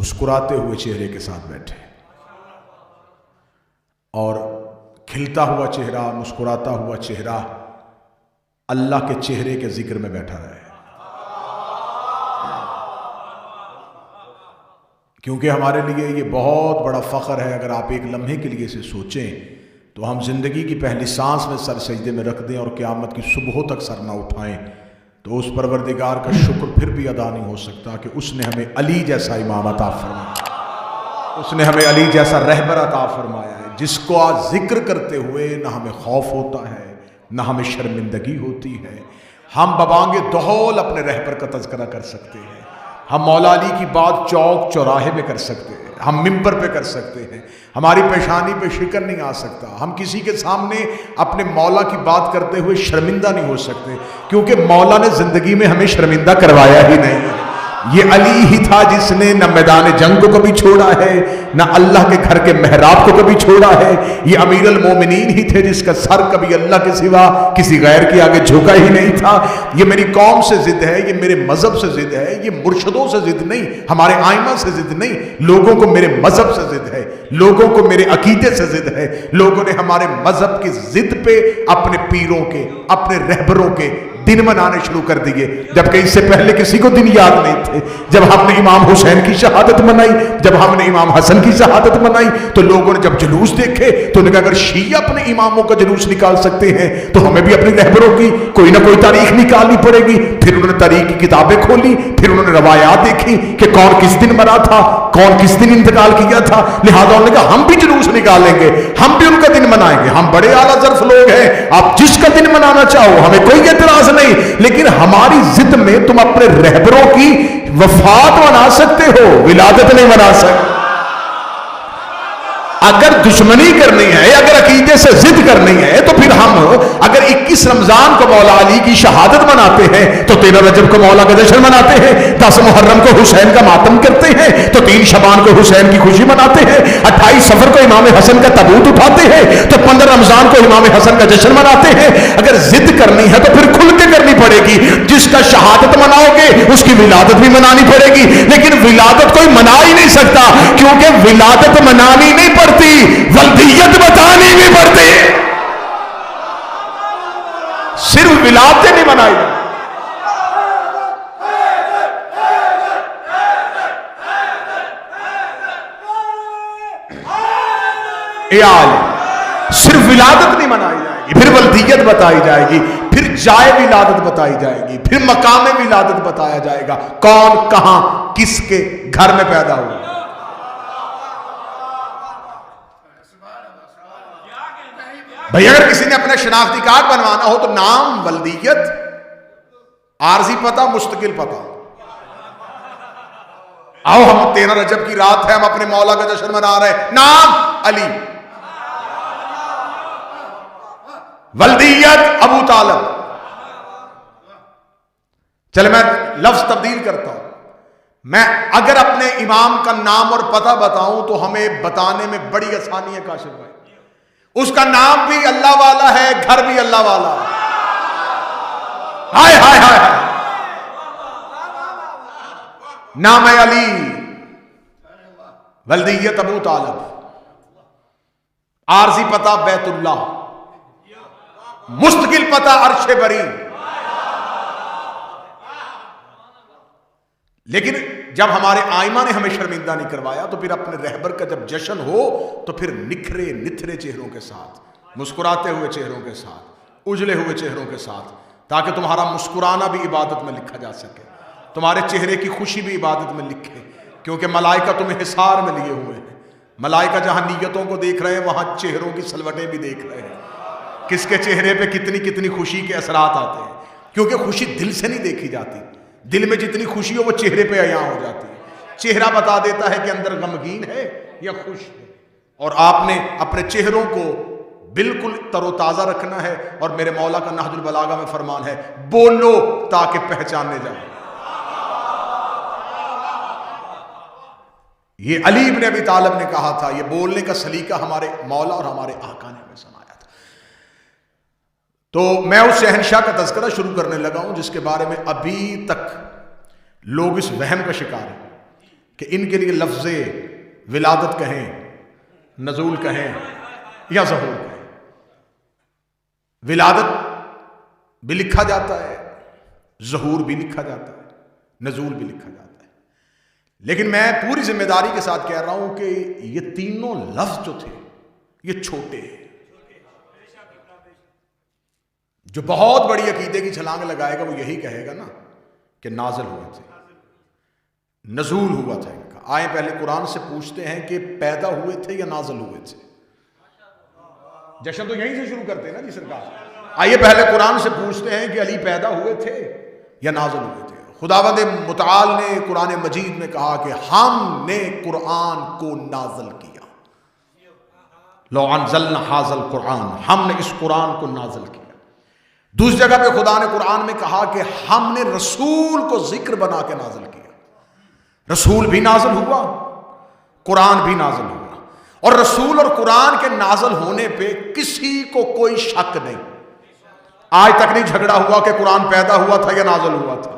مسکراتے ہوئے چہرے کے ساتھ بیٹھے اور کھلتا ہوا چہرہ، مسکراتا ہوا چہرہ اللہ کے چہرے کے ذکر میں بیٹھا رہے، کیونکہ ہمارے لیے یہ بہت بڑا فخر ہے۔ اگر آپ ایک لمحے کے لیے اسے سوچیں تو ہم زندگی کی پہلی سانس میں سر سجدے میں رکھ دیں اور قیامت کی صبحوں تک سر نہ اٹھائیں تو اس پروردگار کا شکر پھر بھی ادا نہیں ہو سکتا کہ اس نے ہمیں علی جیسا امام عطا فرمایا، اس نے ہمیں علی جیسا رہبر عطا فرمایا ہے، جس کو آج ذکر کرتے ہوئے نہ ہمیں خوف ہوتا ہے نہ ہمیں شرمندگی ہوتی ہے۔ ہم ببانگ دہول اپنے رہبر کا تذکرہ کر سکتے ہیں، ہم مولا علی کی بات چوک چوراہے میں کر سکتے ہیں، ہم ممبر پہ کر سکتے ہیں، ہماری پیشانی پہ شکر نہیں آ سکتا، ہم کسی کے سامنے اپنے مولا کی بات کرتے ہوئے شرمندہ نہیں ہو سکتے، کیونکہ مولا نے زندگی میں ہمیں شرمندہ کروایا ہی نہیں ہے۔ یہ علی ہی تھا جس نے نہ میدان جنگ کو کبھی چھوڑا ہے نہ اللہ کے گھر کے محراب کو کبھی چھوڑا ہے۔ یہ امیر المومنین ہی تھے جس کا سر کبھی اللہ کے سوا کسی غیر کے آگے جھکا ہی نہیں تھا۔ یہ میری قوم سے ضد ہے، یہ میرے مذہب سے ضد ہے، یہ مرشدوں سے ضد نہیں، ہمارے آئمہ سے ضد نہیں، لوگوں کو میرے مذہب سے ضد ہے، لوگوں کو میرے عقیدے سے ضد ہے۔ لوگوں نے ہمارے مذہب کی ضد پہ اپنے پیروں کے، اپنے رہبروں کے دن منانے شروع کر دیے، جبکہ اس سے پہلے کسی کو دن یاد نہیں تھے۔ جب ہم نے امام حسین کی شہادت منائی، جب ہم نے امام حسن کی شہادت منائی تو لوگوں نے جب جلوس دیکھے تو انہوں نے کہا اگر شیعہ اپنے اماموں کا جلوس نکال سکتے ہیں تو ہمیں بھی اپنے رہبروں کی کوئی نہ کوئی تاریخ نکالنی پڑے گی۔ پھر انہوں نے تاریخ کی کتابیں کھولی، پھر انہوں نے روایات دیکھی کہ کون کس دن مرا تھا، کون کس دن انتقال کیا تھا، لہذا انہوں نے کہا ہم بھی جلوس نکالیں گے، ہم بھی ان کا دن منائیں گے۔ ہم بڑے اعلیٰ ظرف لوگ ہیں، آپ جس کا دن منانا چاہو ہمیں کوئی اعتراض نہیں، لیکن ہماری ضد میں تم اپنے رہبروں کی وفات منا سکتے ہو، ولادت نہیں منا سکتے۔ اگر دشمنی کرنی ہے، اگر عقیدے سے ضد کرنی ہے تو پھر ہم اگر 21 رمضان کو مولا علی کی شہادت مناتے ہیں تو 13 رجب کو مولا کا جشن مناتے ہیں، 10 محرم کو حسین کا ماتم کرتے ہیں تو 3 شعبان کو حسین کی خوشی مناتے ہیں، 28 صفر کو امام حسن کا تابوت اٹھاتے ہیں تو 15 رمضان کو امام حسن کا جشن مناتے ہیں۔ اگر ضد کرنی ہے تو پھر کھل کے کرنی پڑے گی، جس کا شہادت مناؤ گے اس کی ولادت بھی منانی پڑے گی، لیکن ولادت کوئی منا ہی نہیں سکتا کیونکہ ولادت منانی نہیں پڑتی، ولدیت بتانی بھی پڑتی، صرف ولادت نہیں منائی۔ صرف ولادت نہیں منائی جائے گی، پھر ولدیت بتائی جائے گی، پھر جائے ولادت بتائی جائے گی، پھر مقام ولادت بتایا جائے گا، کون کہاں کس کے گھر میں پیدا ہوا۔ بھئی اگر کسی نے اپنا شناختی کارڈ بنوانا ہو تو نام، ولدیت، عارضی پتہ، مستقل پتہ۔ آؤ ہم 13 رجب کی رات ہے، ہم اپنے مولا کا جشن منا رہے ہیں، نام علی، ولدیت ابو طالب۔ چلے میں لفظ تبدیل کرتا ہوں، میں اگر اپنے امام کا نام اور پتہ بتاؤں تو ہمیں بتانے میں بڑی آسانی ہے کاشف بھائی، اس کا نام بھی اللہ والا ہے، گھر بھی اللہ والا ہے۔ ہائے ہائے ہائے ہائے، نام علی، ولدیت ابو طالب، عارضی پتہ بیت اللہ، مستقل پتہ عرش بری۔ لیکن جب ہمارے آئمہ نے ہمیں شرمندہ نہیں کروایا تو پھر اپنے رہبر کا جب جشن ہو تو پھر نکھرے نتھرے چہروں کے ساتھ، مسکراتے ہوئے چہروں کے ساتھ، اجلے ہوئے چہروں کے ساتھ، تاکہ تمہارا مسکرانا بھی عبادت میں لکھا جا سکے، تمہارے چہرے کی خوشی بھی عبادت میں لکھے، کیونکہ ملائکہ تمہیں حصار میں لیے ہوئے ہیں۔ ملائکہ جہاں نیتوں کو دیکھ رہے ہیں وہاں چہروں کی سلوٹیں بھی دیکھ رہے ہیں، کس کے چہرے پہ کتنی کتنی خوشی کے اثرات آتے ہیں، کیونکہ خوشی دل سے نہیں دیکھی جاتی، دل میں جتنی خوشی ہو وہ چہرے پہ عیاں ہو جاتی ہے۔ چہرہ بتا دیتا ہے کہ اندر غمگین ہے یا خوش ہے، اور آپ نے اپنے چہروں کو بالکل تر و تازہ رکھنا ہے، اور میرے مولا کا نہج البلاغہ میں فرمان ہے بولو تاکہ پہچانے جائے۔ یہ علی ابن ابی طالب نے کہا تھا، یہ بولنے کا سلیقہ ہمارے مولا اور ہمارے آقا نے ہمیں سنایا تھا۔ تو میں اس شہنشاہ کا تذکرہ شروع کرنے لگا ہوں جس کے بارے میں ابھی تک لوگ اس وہم کا شکار ہیں کہ ان کے لیے لفظ ولادت کہیں، نزول کہیں یا ظہور کہیں، ولادت بھی لکھا جاتا ہے، ظہور بھی لکھا جاتا ہے، نزول بھی لکھا جاتا ہے، لیکن میں پوری ذمہ داری کے ساتھ کہہ رہا ہوں کہ یہ تینوں لفظ جو تھے یہ چھوٹے ہیں۔ جو بہت بڑی عقیدے کی چھلانگ لگائے گا وہ یہی کہے گا نا کہ نازل ہوئے تھے، نزول ہوا تھا ان کا۔ آئیں پہلے قرآن سے پوچھتے ہیں کہ پیدا ہوئے تھے یا نازل ہوئے تھے؟ جشن تو یہیں سے شروع کرتے ہیں نا جی سرکار۔ آئیے پہلے قرآن سے پوچھتے ہیں کہ علی پیدا ہوئے تھے یا نازل ہوئے تھے؟ خداوند متعال نے قرآن مجید میں کہا کہ ہم نے قرآن کو نازل کیا، لو انزلنا ھذا القرآن، ہم نے اس قرآن کو نازل کیا۔ دوسری جگہ پہ خدا نے قرآن میں کہا کہ ہم نے رسول کو ذکر بنا کے نازل کیا۔ رسول بھی نازل ہوا، قرآن بھی نازل ہوا، اور رسول اور قرآن کے نازل ہونے پہ کسی کو کوئی شک نہیں۔ آج تک نہیں جھگڑا ہوا کہ قرآن پیدا ہوا تھا یا نازل ہوا تھا،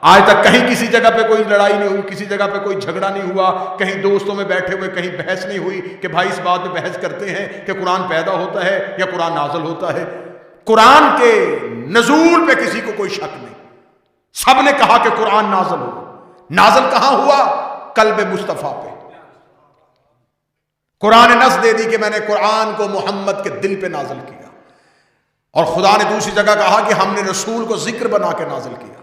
آج تک کہیں کسی جگہ پہ کوئی لڑائی نہیں ہوئی، کسی جگہ پہ کوئی جھگڑا نہیں ہوا، کہیں دوستوں میں بیٹھے ہوئے کہیں بحث نہیں ہوئی کہ بھائی اس بات میں بحث کرتے ہیں کہ قرآن پیدا ہوتا ہے یا قرآن نازل ہوتا ہے۔ قرآن کے نزول پہ کسی کو کوئی شک نہیں، سب نے کہا کہ قرآن نازل ہوا۔ نازل کہاں ہوا؟ قلب مصطفیٰ پہ۔ قرآن نے نص دے دی کہ میں نے قرآن کو محمد کے دل پہ نازل کیا، اور خدا نے دوسری جگہ کہا کہ ہم نے رسول کو ذکر بنا کے نازل کیا۔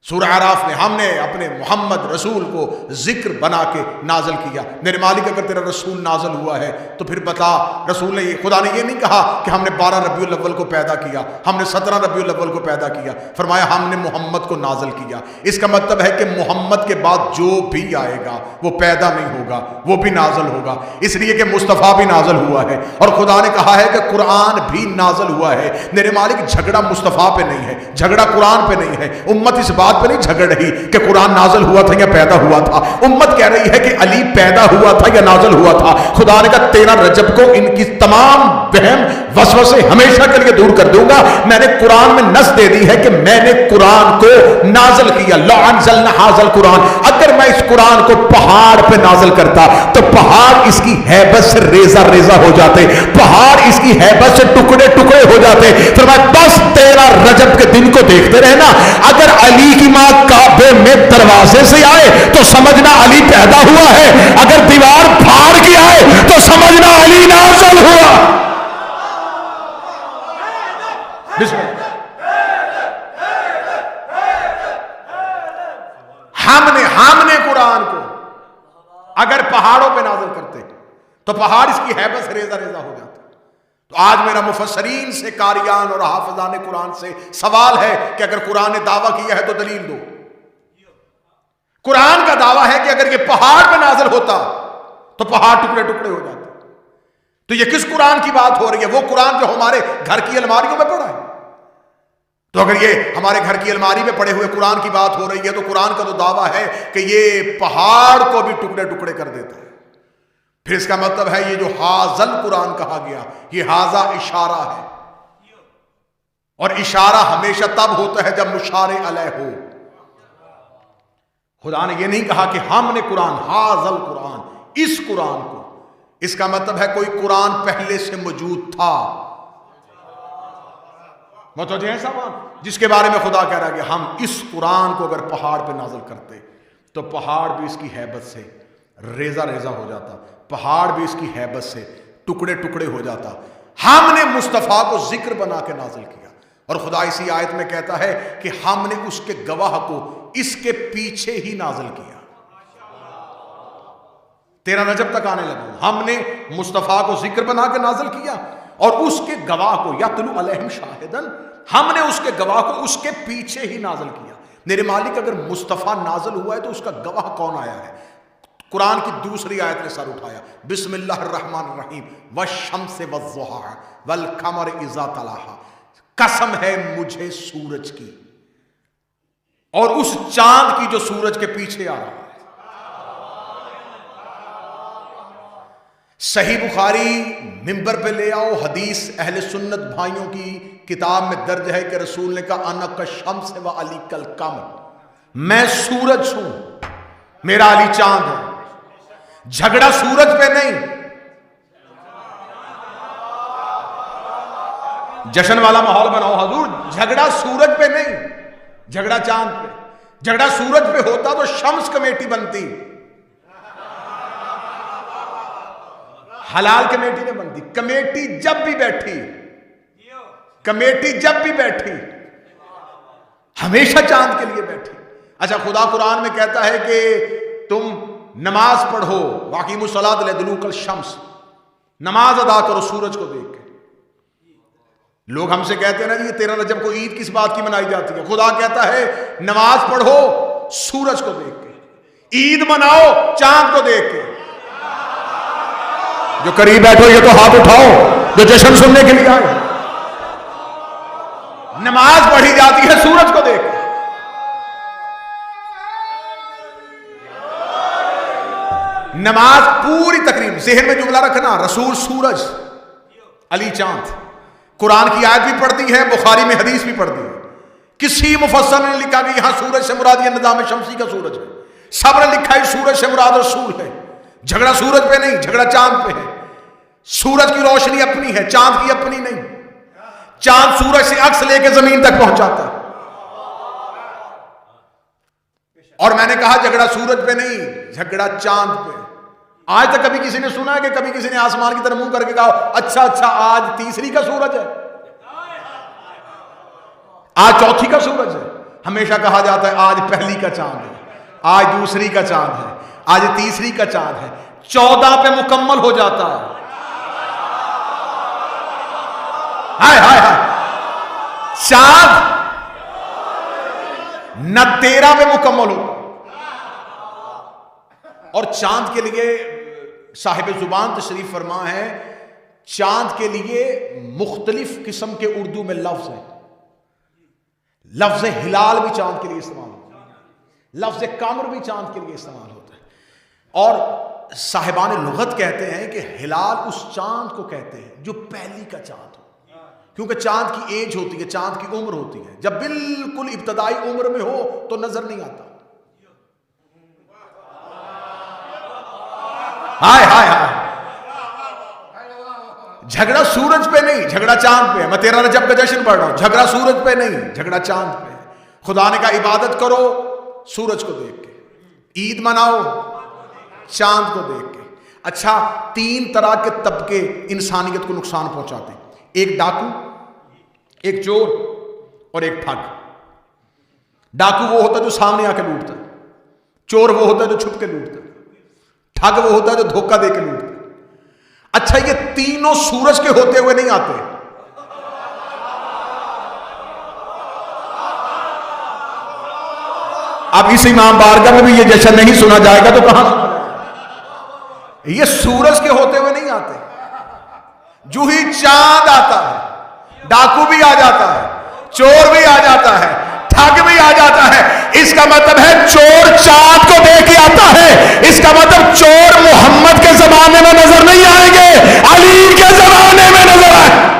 سورہ اعراف میں ہم نے اپنے محمد رسول کو ذکر بنا کے نازل کیا۔ میرے مالک اگر تیرا رسول نازل ہوا ہے تو پھر بتا، رسول نے خدا نے یہ نہیں کہا کہ ہم نے 12 ربیع الاول کو پیدا کیا، ہم نے 17 ربیع الاول کو پیدا کیا، فرمایا ہم نے محمد کو نازل کیا۔ اس کا مطلب ہے کہ محمد کے بعد جو بھی آئے گا وہ پیدا نہیں ہوگا، وہ بھی نازل ہوگا، اس لیے کہ مصطفیٰ بھی نازل ہوا ہے، اور خدا نے کہا ہے کہ قرآن بھی نازل ہوا ہے۔ میرے مالک جھگڑا مصطفیٰ پہ نہیں ہے، جھگڑا قرآن پہ نہیں ہے۔ امت اس بات پہ نہیں جھگڑ رہی کہ قرآن نازل ہوا تھا یا پیدا ہوا تھا، امت کہہ رہی ہے کہ علی پیدا ہوا تھا یا نازل ہوا تھا۔ خدا نے کہا 13 رجب کو ان کی تمام وہم وسوسے ہمیشہ کے لیے دور کر دوں گا۔ میں نے قرآن میں نص دے دی ہے کہ میں نے قرآن کو نازل کیا، لو انزلنا ھذا القرآن۔ اگر میں اس قرآن کو پہاڑ پہ نازل کرتا تو پہاڑ اس کی ہیبت سے ریزہ ریزہ ہو جاتے، پہاڑ اس کی ہیبت سے ٹکڑے ٹکڑے ہو جاتے۔ فرمایا بس 13 رجب کے دن کو دیکھتے رہنا، اگر علی کی ماں کعبے میں دروازے سے آئے تو سمجھنا علی پیدا ہوا ہے، اگر دیوار پھاڑ کے آئے تو سمجھنا علی نازل ہوا۔ بسم اللہ۔ ہم نے قرآن کو اگر پہاڑوں پہ نازل کرتے تو پہاڑ اس کی ہیبت سے ریزہ ریزہ ہو جاتا۔ تو آج میرا مفسرین سے، قاریان اور حافظان قرآن سے سوال ہے کہ اگر قرآن نے دعویٰ کیا ہے تو دلیل دو۔ قرآن کا دعویٰ ہے کہ اگر یہ پہاڑ پہ نازل ہوتا تو پہاڑ ٹکڑے ٹکڑے ہو جاتے، تو یہ کس قرآن کی بات ہو رہی ہے؟ وہ قرآن جو ہمارے گھر کی الماریوں میں پڑا ہے۔ تو اگر یہ ہمارے گھر کی الماری میں پڑے ہوئے قرآن کی بات ہو رہی ہے تو قرآن کا تو دعویٰ ہے کہ یہ پہاڑ کو بھی ٹکڑے ٹکڑے کر دیتا ہے۔ پھر اس کا مطلب ہے یہ جو حاضل قرآن کہا گیا، یہ حاضہ اشارہ ہے، اور اشارہ ہمیشہ تب ہوتا ہے جب مشار علیہ ہو۔ خدا نے یہ نہیں کہا کہ ہم نے قرآن، حاضل قرآن، اس قرآن کو، اس کا مطلب ہے کوئی قرآن پہلے سے موجود تھا۔ متوجہ ہیں صاحب؟ جس کے بارے میں خدا کہہ رہا ہے کہ ہم اس قرآن کو اگر پہاڑ پہ نازل کرتے تو پہاڑ بھی اس کی ہیبت سے ریزہ ریزہ ہو جاتا، پہاڑ بھی اس کی ہیبت سے ٹکڑے ٹکڑے ہو جاتا۔ ہم نے مصطفیٰ کو ذکر بنا کے نازل کیا، اور خدا اسی آیت میں کہتا ہے کہ ہم نے اس کے گواہ کو اس کے پیچھے ہی نازل کیا۔ 13 رجب تک آنے لگا، ہم نے مصطفیٰ کو ذکر بنا کے نازل کیا، اور اس کے گواہ کو یتلو علیہم شاہدن، ہم نے اس کے گواہ کو اس کے پیچھے ہی نازل کیا۔ میرے مالک اگر مصطفیٰ نازل ہوا ہے تو اس کا گواہ کون آیا ہے؟ قرآن کی دوسری آیت نے سر اٹھایا، بسم اللہ الرحمن الرحیم، والشمس والضحیٰ والقمر اذا تلاہا، قسم ہے مجھے سورج کی اور اس چاند کی جو سورج کے پیچھے آ رہا ہے۔ صحیح بخاری ممبر پہ لے آؤ، حدیث اہل سنت بھائیوں کی کتاب میں درج ہے کہ رسول نے کہا انا کالشمس و علی کالقمر، میں سورج ہوں، میرا علی چاند ہے. جھگڑا سورج پہ نہیں. جشن والا ماحول بناؤ حضور. جھگڑا سورج پہ نہیں, جھگڑا چاند پہ. جھگڑا سورج پہ ہوتا تو شمس کمیٹی بنتی, حلال کمیٹی نہیں بنتی. کمیٹی جب بھی بیٹھی, کمیٹی جب بھی بیٹھی ہمیشہ چاند کے لیے بیٹھی. اچھا خدا قرآن میں کہتا ہے کہ تم نماز پڑھو, واقیم الصلاۃ لدلوک الشمس, نماز ادا کرو سورج کو دیکھ کے. لوگ ہم سے کہتے ہیں نا جی 13 رجب کو عید کس بات کی منائی جاتی ہے؟ خدا کہتا ہے نماز پڑھو سورج کو دیکھ کے, عید مناؤ چاند کو دیکھ کے. جو قریب بیٹھو یہ تو ہاتھ اٹھاؤ جو جشن سننے کے لیے آئے. نماز پڑھی جاتی ہے سورج کو دیکھ کے. نماز پوری تقریب ذہن میں جملہ رکھنا, رسول سورج, علی چاند. قرآن کی آیت بھی پڑھتی ہے, بخاری میں حدیث بھی پڑھتی ہے. کسی مفسر نے لکھا کہ یہاں سورج سے مراد یہ نظام شمسی کا سورج ہے. سب نے لکھا ہے سورج سے مراد رسول ہے. جھگڑا سورج پہ نہیں, جھگڑا چاند پہ ہے. سورج کی روشنی اپنی ہے, چاند کی اپنی نہیں. چاند سورج سے عکس لے کے زمین تک پہنچاتا ہے. اور میں نے کہا جھگڑا سورج پہ نہیں, جھگڑا چاند پہ. آج تک کبھی کسی نے سنا ہے کہ کبھی کسی نے آسمان کی طرف منہ کر کے کہا اچھا آج تیسری کا سورج ہے, آج چوتھی کا سورج ہے؟ ہمیشہ کہا جاتا ہے آج پہلی کا چاند ہے, آج دوسری کا چاند ہے, آج تیسری کا چاند ہے. 14 پہ مکمل ہو جاتا ہے. ہائے ہائے ہائے, چاند نہ 13 پہ مکمل ہوتا. اور چاند کے لیے صاحب زبان تشریف فرما ہے, چاند کے لیے مختلف قسم کے اردو میں لفظ ہیں. لفظ ہلال بھی چاند کے لیے استعمال ہوتا ہے, لفظ قمر بھی چاند کے لیے استعمال ہوتا ہے. اور صاحبان لغت کہتے ہیں کہ ہلال اس چاند کو کہتے ہیں جو پہلی کا چاند ہو, کیونکہ چاند کی ایج ہوتی ہے, چاند کی عمر ہوتی ہے. جب بالکل ابتدائی عمر میں ہو تو نظر نہیں آتا. ہائے ہائے ہائے, جھگڑا سورج پہ نہیں, جھگڑا چاند پہ. میں 13 رجب کا جشن پڑھ رہا ہوں, جھگڑا سورج پہ نہیں, جھگڑا چاند پہ. خدا نے کہا عبادت کرو سورج کو دیکھ کے, عید مناؤ چاند کو دیکھ کے. اچھا 3 طرح کے طبقے انسانیت کو نقصان پہنچاتے ہیں, ایک ڈاکو, ایک چور اور ایک ٹھگ. ڈاکو وہ ہوتا ہے جو سامنے آ کے لوٹتا ہے, چور وہ ہوتا ہے جو چھپ کے لوٹتا ہے, ٹھگ وہ ہوتا ہے جو دھوکہ دے کے لوٹتا ہے. اچھا یہ تینوں سورج کے ہوتے ہوئے نہیں آتے. اب اس امام بارگاہ میں بھی یہ جشن نہیں سنا جائے گا تو کہاں سنا جائے گا؟ یہ سورج کے ہوتے ہوئے نہیں آتے. جو ہی چاند آتا ہے ڈاکو بھی آ جاتا ہے, چور بھی آ جاتا ہے, ٹھگ بھی آ جاتا ہے. اس کا مطلب ہے چور چاند کو دیکھ کے آتا ہے. اس کا مطلب چور محمد کے زمانے میں نظر نہیں آئیں گے, علی کے زمانے میں نظر آئیں.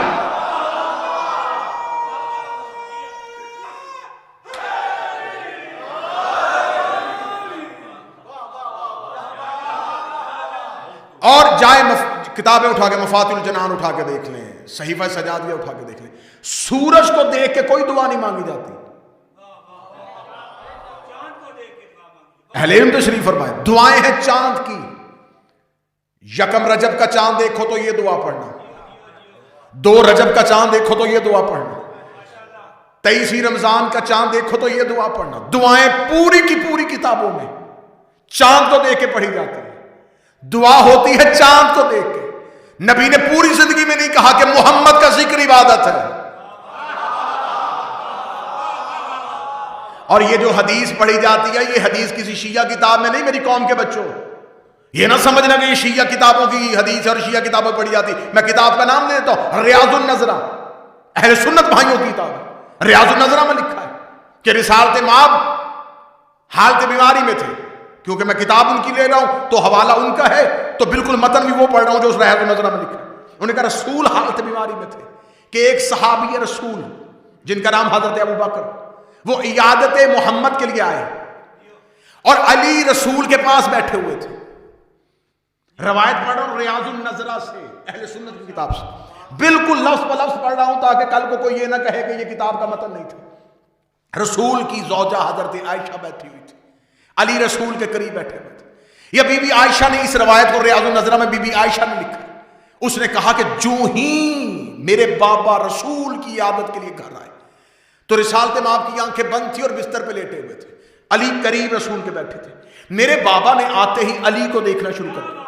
اور جائیں کتابیں اٹھا کے مفاتح الجنان اٹھا کے دیکھ لیں, صحیفہ سجادیہ اٹھا کے دیکھ لیں, سورج کو دیکھ کے کوئی دعا نہیں مانگی جاتی. اہل علم تشریف فرمائے دعائیں ہیں چاند کی. 1 رجب کا چاند دیکھو تو یہ دعا پڑھنا, 2 رجب کا چاند دیکھو تو یہ دعا پڑھنا, 23 رمضان کا چاند دیکھو تو یہ دعا پڑھنا. دعائیں پوری کی پوری کتابوں میں چاند کو دیکھ کے پڑھی جاتی ہے. دعا ہوتی ہے چاند کو دیکھ کے. نبی نے پوری زندگی میں نہیں کہا کہ محمد کا ذکر عبادت ہے. اور یہ جو حدیث پڑھی جاتی ہے یہ حدیث کسی شیعہ کتاب میں نہیں. میری قوم کے بچوں یہ نہ سمجھنا کہ یہ شیعہ کتابوں کی حدیث اور شیعہ کتابوں پڑھی جاتی. میں کتاب کا نام دیتا ہوں, ریاض النظرہ, اہل سنت بھائیوں کی کتاب ہے. ریاض النظرہ میں لکھا ہے کہ رسالت مآب حالت بیماری میں تھے. کیونکہ میں کتاب ان کی لے رہا ہوں تو حوالہ ان کا ہے, تو بالکل متن بھی وہ پڑھ رہا ہوں جو اس ریاض النظرہ میں لکھا ہے. انہوں نے کہا رسول حالت بیماری میں تھے کہ ایک صحابی رسول جن کا نام حضرت ابو بکر, وہ عیادت محمد کے لیے آئے اور علی رسول کے پاس بیٹھے ہوئے تھے. روایت پڑھ رہا ہوں ریاض النظرہ سے، اہل سنت کی کتاب سے، بالکل لفظ پر لفظ پڑھ رہا ہوں تاکہ کل کو کوئی یہ نہ کہے کہ یہ کتاب کا متن نہیں تھا. رسول کی زوجہ حضرت عائشہ بیٹھی ہوئی تھی، علی رسول کے قریب بیٹھے ہوئے تھے. یہ بی بی عائشہ نے اس روایت کو ریاض النظرہ میں بی بی عائشہ نے لکھا. اس نے کہا کہ جو ہی میرے بابا رسول کی عیادت کے لیے گھر آئے تو رسالت مآب کی آنکھیں بند تھی اور بستر پہ لیٹے ہوئے تھے. علی قریب رسول کے بیٹھے تھے. میرے بابا نے آتے ہی علی کو دیکھنا شروع کر دیا.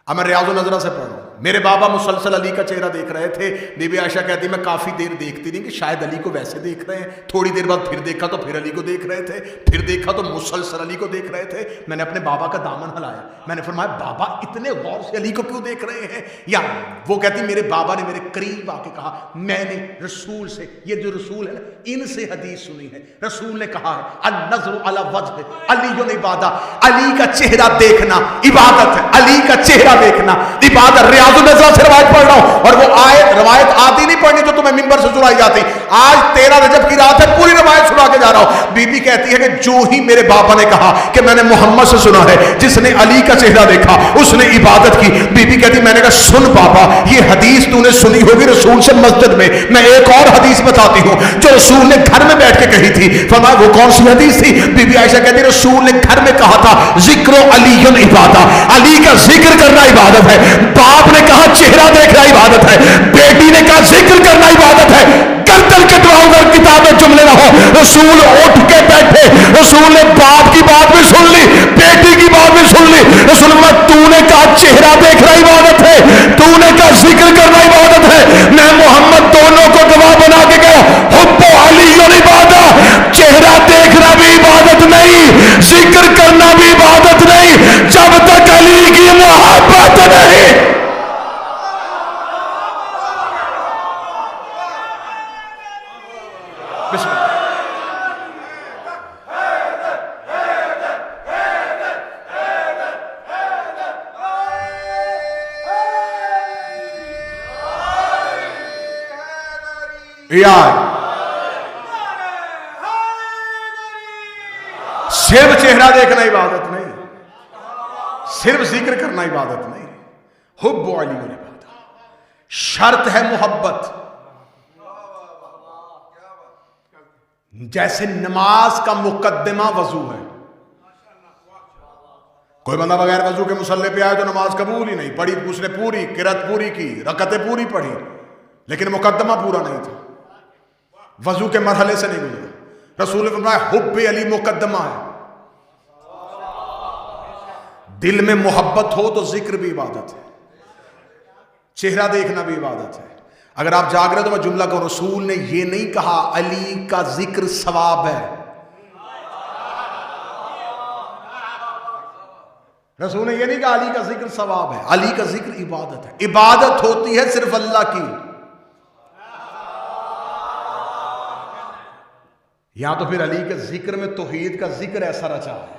اب میں ریاض النظرہ سے پڑھ رہا ہوں. میرے بابا مسلسل علی کا چہرہ دیکھ رہے تھے. بی بی عائشہ کہتی میں کافی دیر دیکھتی رہی کہ شاید علی کو ویسے دیکھ رہے ہیں. تھوڑی دیر بعد پھر دیکھا تو پھر علی کو دیکھ رہے تھے، پھر دیکھا تو مسلسل علی کو دیکھ رہے تھے. میں نے اپنے بابا کا دامن ہلایا. میں نے فرمایا بابا اتنے غور سے علی کو کیوں دیکھ رہے ہیں؟ یا وہ کہتی میرے بابا نے میرے قریب آ کے کہا میں نے رسول سے، یہ جو رسول ہے نا ان سے حدیث سنی ہے. رسول نے کہا ہے النظر علی وجہ علی عبادت، علی کا چہرہ دیکھنا عبادت ہے. علی کا چہرہ دیکھنا عبادت. ریاض النظرہ سے روایت پڑھ رہا ہوں اور وہ آیت روایت آتی نہیں پڑھنی جو تمہیں منبر سے سنائی جاتی. آج 13 رجب کی رات ہے، پوری روایت سنا کے جا رہا ہوں. بی بی کہتی ہے کہ جو ہی میرے بابا نے کہا کہ میں نے محمد سے سنا ہے جس نے علی کا چہرہ دیکھا اس نے عبادت کی. بی بی کہتی میں نے کہا سن بابا یہ حدیث تو نے سنی ہوگی رسول سے مسجد میں. میں ایک اور حدیث بتاتی ہوں جو رسول نے گھر میں بیٹھ کے کہی تھی. فرمایا وہ کون سی حدیث تھی؟ بی بی عائشہ کہتی رسول نے گھر میں کہا تھا ذکر علی عبادت، علی کا ذکر کرنا عبادت ہے. باپ نے کہا چہرہ دیکھنا عبادت ہے، بیٹی نے کہا ذکر کرنا عبادت ہے. گردن کٹواؤں گا کتاب میں جملے نہ ہو. رسول اٹھ کے بیٹھے، رسول نے باپ کی بات بھی سن لی، بیٹی کی بات بھی سن لی. رسول نے تو نے کہا چہرہ دیکھنا عبادت ہے، تو نے کہا ذکر کرنا عبادت ہے. میں محمد دونوں کو گواہ بنا کے گیا. حب علی عبادت، چہرہ دیکھنا بھی عبادت نہیں، ذکر کرنا بھی عبادت نہیں جب تک علی کی محبت نہیں. بسم اللہ. صرف چہرہ دیکھنا عبادت نہیں، صرف ذکر کرنا عبادت نہیں. حب علی عبادت، شرط ہے محبت. جیسے نماز کا مقدمہ وضو ہے. کوئی بندہ بغیر وضو کے مصلی پہ آئے تو نماز قبول ہی نہیں. پڑھی اس نے پوری قرات پوری کی، رکعتیں پوری پڑھی لیکن مقدمہ پورا نہیں تھا، وضو کے مرحلے سے نہیں گزرا. رسول نے فرمایا حب علی مقدمہ ہے. دل میں محبت ہو تو ذکر بھی عبادت ہے، چہرہ دیکھنا بھی عبادت ہے. اگر آپ جاگ رہے تو میں جملہ کہوں رسول نے یہ نہیں کہا علی کا ذکر ثواب ہے. رسول نے یہ نہیں کہا علی کا ذکر ثواب ہے، علی کا ذکر عبادت ہے. عبادت ہوتی ہے صرف اللہ کی. یا تو پھر علی کے ذکر میں توحید کا ذکر ایسا رچا ہے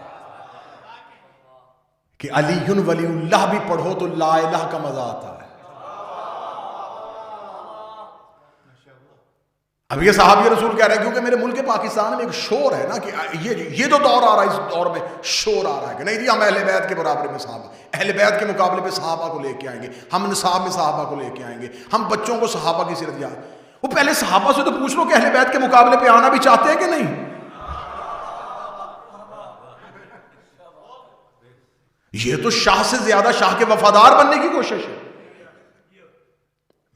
کہ علی ولی اللہ بھی پڑھو تو لا الہ کا مزہ آتا ہے. اب یہ صحابی رسول کہہ رہے ہیں کیونکہ میرے ملک پاکستان میں ایک شور ہے نا کہ یہ جو دور آ رہا ہے، اس دور میں شور آ رہا ہے کہ نہیں جی ہم اہل بیت کے برابر میں صحابہ، اہل بیت کے مقابلے پہ صحابہ کو لے کے آئیں گے، ہم نصاب میں صحابہ کو لے کے آئیں گے، ہم بچوں کو صحابہ کی سیرت یاد. وہ پہلے صحابہ سے تو پوچھ لو کہ اہل بیت کے مقابلے پہ آنا بھی چاہتے ہیں کہ نہیں. یہ تو شاہ سے زیادہ شاہ کے وفادار بننے کی کوشش ہے.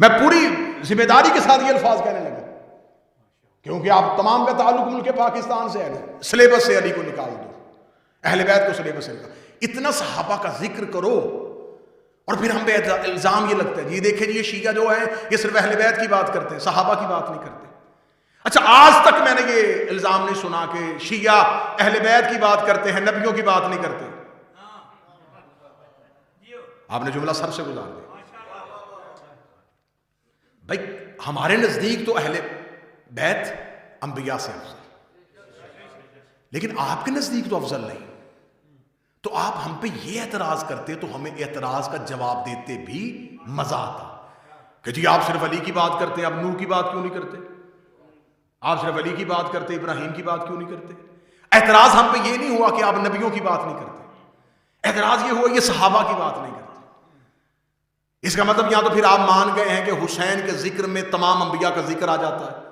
میں پوری ذمہ داری کے ساتھ یہ الفاظ کہنے لگا کیونکہ آپ تمام کا تعلق ملک پاکستان سے ہے. سلیبس سے علی کو نکال دو، اہل بیت کو سلیبس سے نکال. اتنا صحابہ کا ذکر کرو اور پھر ہم پہ الزام یہ لگتا ہے جی دیکھیں جی یہ شیعہ جو ہے یہ صرف اہل بیت کی بات کرتے ہیں، صحابہ کی بات نہیں کرتے. اچھا آج تک میں نے یہ الزام نہیں سنا کہ شیعہ اہل بیت کی بات کرتے ہیں نبیوں کی بات نہیں کرتے. آپ نے جملہ سر سے گزار دیا. بھائی ہمارے نزدیک تو اہل بیت انبیاء سے افضل، لیکن آپ کے نزدیک تو افضل نہیں. تو آپ ہم پہ یہ اعتراض کرتے تو ہمیں اعتراض کا جواب دیتے بھی مزہ آتا کہ جی آپ صرف علی کی بات کرتے ہیں، آپ نور کی بات کیوں نہیں کرتے؟ آپ صرف علی کی بات کرتے، ابراہیم کی بات کیوں نہیں کرتے؟ اعتراض ہم پہ یہ نہیں ہوا کہ آپ نبیوں کی بات نہیں کرتے، اعتراض یہ ہوا یہ صحابہ کی بات نہیں کرتے۔ اس کا مطلب یہاں تو پھر آپ مان گئے ہیں کہ حسین کے ذکر میں تمام انبیاء کا ذکر آ جاتا ہے،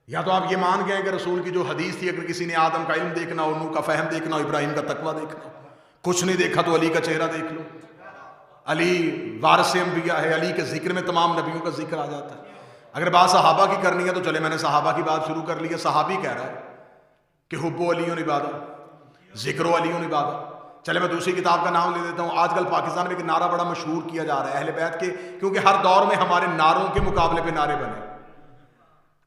یا تو آپ یہ مان گئے ہیں کہ رسول کی جو حدیث تھی اگر کسی نے آدم کا علم دیکھنا ہو، نوح کا فہم دیکھنا ہو، ابراہیم کا تقویٰ دیکھنا ہو، کچھ نہیں دیکھا تو علی کا چہرہ دیکھ لو، علی وارث انبیاء ہے، علی کے ذکر میں تمام نبیوں کا ذکر آ جاتا ہے۔ اگر بات صحابہ کی کرنی ہے تو چلے میں نے صحابہ کی بات شروع کر لی ہے، صحابی کہہ رہا ہے کہ حب و علی عبادہ، ذکر و علی عبادہ۔ چلے میں دوسری کتاب کا نام لے دیتا ہوں۔ آج کل پاکستان میں ایک نعرہ بڑا مشہور کیا جا رہا ہے اہل بیت کے، کیونکہ ہر دور میں ہمارے نعروں کے مقابلے پہ نعرے بنے۔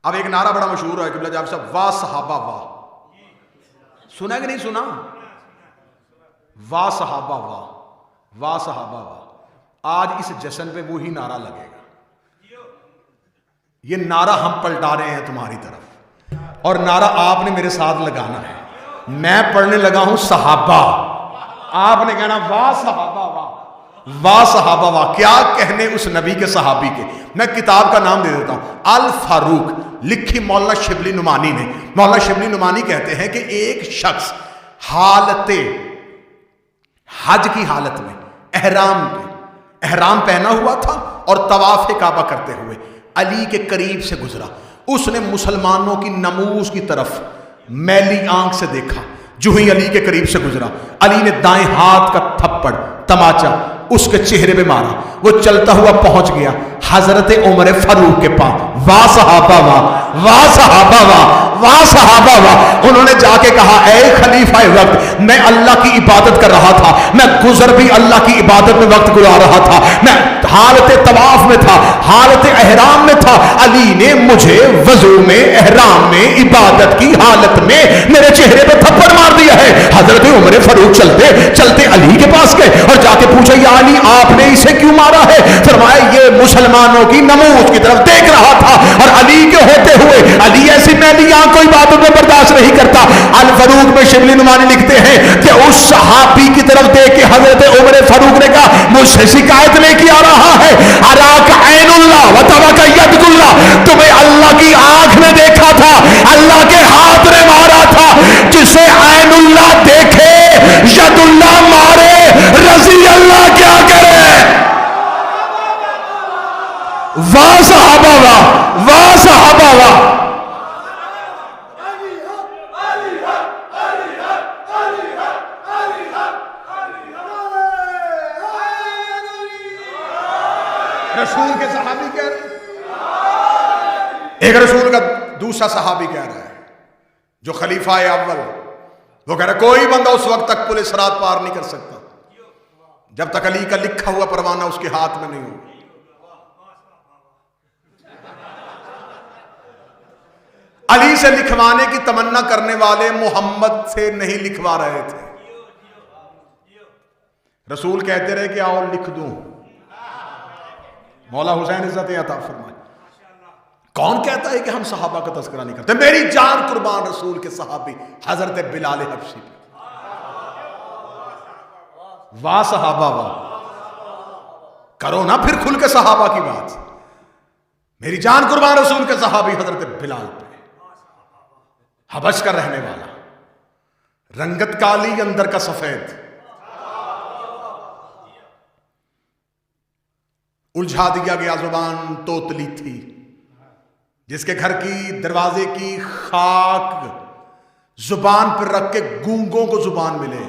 اب ایک نعرہ بڑا مشہور ہے قبلہ جناب صاحب، واہ صحابہ واہ، سنا کہ نہیں سنا؟ واہ صحابہ واہ، واہ صحابہ واہ۔ آج اس جشن پہ وہی نعرہ لگے گا، یہ نعرہ ہم پلٹا رہے ہیں تمہاری طرف، اور نعرہ آپ نے میرے ساتھ لگانا ہے۔ میں پڑھنے لگا ہوں صحابہ، آپ نے کہنا واہ صحابہ واہ، واہ صحابہ واہ۔ کیا کہنے اس نبی کے صحابی کے۔ میں کتاب کا نام دے دیتا ہوں، الفاروق، لکھی مولانا شبلی نعمانی نے۔ مولانا شبلی نعمانی کہتے ہیں کہ ایک شخص حالت حج کی حالت میں احرام پہنا ہوا تھا اور طواف کعبہ کرتے ہوئے علی کے قریب سے گزرا۔ اس نے مسلمانوں کی نموز کی طرف میلی آنکھ سے دیکھا، جو ہی علی کے قریب سے گزرا علی نے دائیں ہاتھ کا تھپڑ تماچا اس کے چہرے پہ مارا، وہ چلتا ہوا پہنچ گیا حضرت عمر فاروق کے پاس۔ واہ صحابہ واہ، واہ صحابہ واہ، واہ صحابہ واہ۔ انہوں نے جا کے کہا اے خلیفہ وقت، میں اللہ کی عبادت کر رہا تھا، میں گزر بھی اللہ کی عبادت میں وقت گزار رہا تھا، میں حالت طواف میں تھا، حالت احرام میں تھا، علی نے مجھے وضو میں احرام میں عبادت کی حالت میں میرے چہرے پہ تھپڑ مار دیا ہے۔ حضرت عمر فاروق چلتے چلتے علی کے پاس گئے اور جا کے پوچھا یا علی آپ نے اسے کیوں مارا ہے؟ فرمایا یہ مسلمانوں کی نموز کی طرف دیکھ رہا تھا، اور علی کے ہوتے ہوئے علی ایسی میلی آنکھ کو عبادت میں برداشت نہیں کرتا۔ الفاروق میں شبلی نعمانی لکھتے ہیں کہ اس صحابی کی طرف دیکھ کے حضرت عمر فاروق نے کہا مجھ سے شکایت لے کے آ رہا ہے، اراک عین اللہ و تبک ید اللہ، تمہیں اللہ کی آنکھ نے دیکھا تھا، اللہ کے ہاتھ نے مارا تھا، جسے عین اللہ دیکھے ید اللہ مارے، رضی اللہ کیا کرے؟ واہ صحابہ واہ، واہ صحابہ واہ۔ رسول کے صحابی کہہ رہے ہیں، ایک رسول کا دوسرا صحابی کہہ رہا ہے جو خلیفہ اول، وہ کہہ رہا ہے کوئی بندہ اس وقت تک پل صراط پار نہیں کر سکتا جب تک علی کا لکھا ہوا پروانہ اس کے ہاتھ میں نہیں ہو۔ علی سے لکھوانے کی تمنا کرنے والے محمد سے نہیں لکھوا رہے تھے، رسول کہتے رہے کہ آؤ لکھ دوں۔ مولا حسین عزت عطا فرمائے۔ کون کہتا ہے کہ ہم صحابہ کا تذکرہ نہیں کرتے؟ میری جان قربان رسول کے صحابی حضرت بلال حبشی پہ۔ واہ صحابہ واہ، کرو نا پھر کھل کے صحابہ کی بات۔ میری جان قربان رسول کے صحابی حضرت بلال پہ، حبش کا رہنے والا، رنگت کالی اندر کا سفید، الجھا دیا گیا زبان توتلی تھی، جس کے گھر کی دروازے کی خاک زبان پر رکھ کے گونگوں کو زبان ملے۔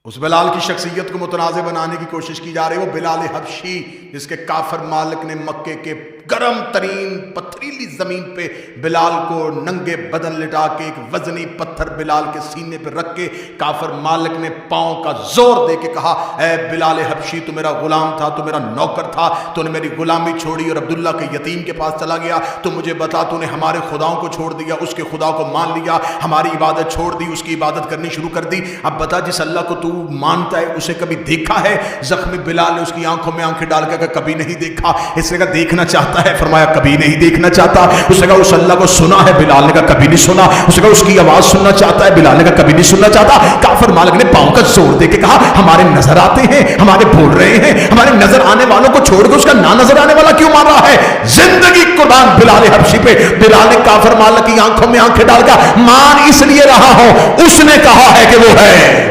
اس بلال کی شخصیت کو متنازع بنانے کی کوشش کی جا رہی ہے، وہ بلال حبشی جس کے کافر مالک نے مکے کے گرم ترین پتھریلی زمین پہ بلال کو ننگے بدن لٹا کے ایک وزنی پتھر بلال کے سینے پہ رکھ کے کافر مالک نے پاؤں کا زور دے کے کہا اے بلال حبشی تو میرا غلام تھا، تو میرا نوکر تھا، تو نے میری غلامی چھوڑی اور عبداللہ کے یتیم کے پاس چلا گیا، تو مجھے بتا تو نے ہمارے خداؤں کو چھوڑ دیا، اس کے خدا کو مان لیا، ہماری عبادت چھوڑ دی، اس کی عبادت کرنی شروع کر دی۔ اب بتا جس اللہ کو تو مانتا ہے اسے کبھی دیکھا ہے؟ زخمی بلال نے اس کی آنکھوں میں آنکھیں ڈال کے کبھی نہیں دیکھا۔ اس نے کہا دیکھنا چاہتا چاہتا ہے؟ فرمایا کبھی نہیں دیکھنا چاہتا۔ اس نے کہا اس اللہ کو سنا ہے؟ بلال نے کہا کبھی نہیں سنا۔ اس نے کہا اس کی آواز سننا چاہتا ہے؟ بلال نے کہا کبھی نہیں سننا چاہتا۔ کافر مالک نے پاؤں کا زور دے کے کہا ہمارے نظر آتے ہیں، ہمارے بول رہے ہیں، ہمارے نظر آنے والوں کو چھوڑ کے اس کا نہ نظر آنے والا کیوں مار رہا ہے؟ زندگی قربان بلال حبشی پہ۔ بلال نے کافر مالک کی آنکھوں میں آنکھیں ڈال کر مان اس لیے رہا ہوں، اس نے کہا ہے کہ وہ ہے۔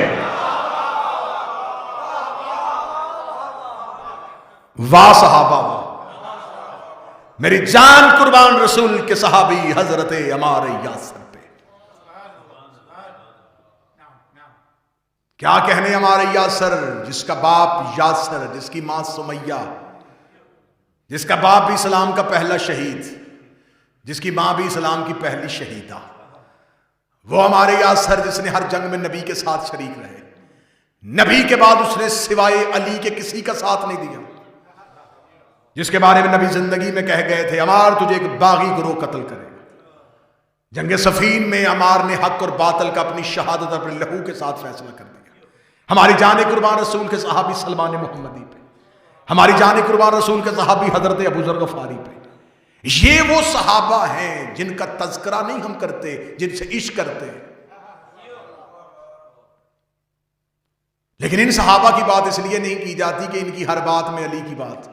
واہ صحابہ واہ، میری جان قربان رسول کے صحابی حضرت عمار یاسر پہ۔ کیا کہنے عمار یاسر، جس کا باپ یاسر، جس کی ماں سمیہ، جس کا باپ بھی اسلام کا پہلا شہید، جس کی ماں بھی اسلام کی پہلی شہیدہ، وہ ہمارے یاسر جس نے ہر جنگ میں نبی کے ساتھ شریک رہے، نبی کے بعد اس نے سوائے علی کے کسی کا ساتھ نہیں دیا، جس کے بارے میں نبی زندگی میں کہہ گئے تھے عمار تجھے ایک باغی گروہ قتل کرے گا۔ جنگ صفین میں عمار نے حق اور باطل کا اپنی شہادت اپنے لہو کے ساتھ فیصلہ کر دیا۔ ہماری جان قربان رسول کے صحابی سلمان محمدی پہ، ہماری جان قربان رسول کے صحابی حضرت ابو ذر غفاری پہ۔ یہ وہ صحابہ ہیں جن کا تذکرہ نہیں ہم کرتے، جن سے عشق کرتے ہیں، لیکن ان صحابہ کی بات اس لیے نہیں کی جاتی کہ ان کی ہر بات میں علی کی بات۔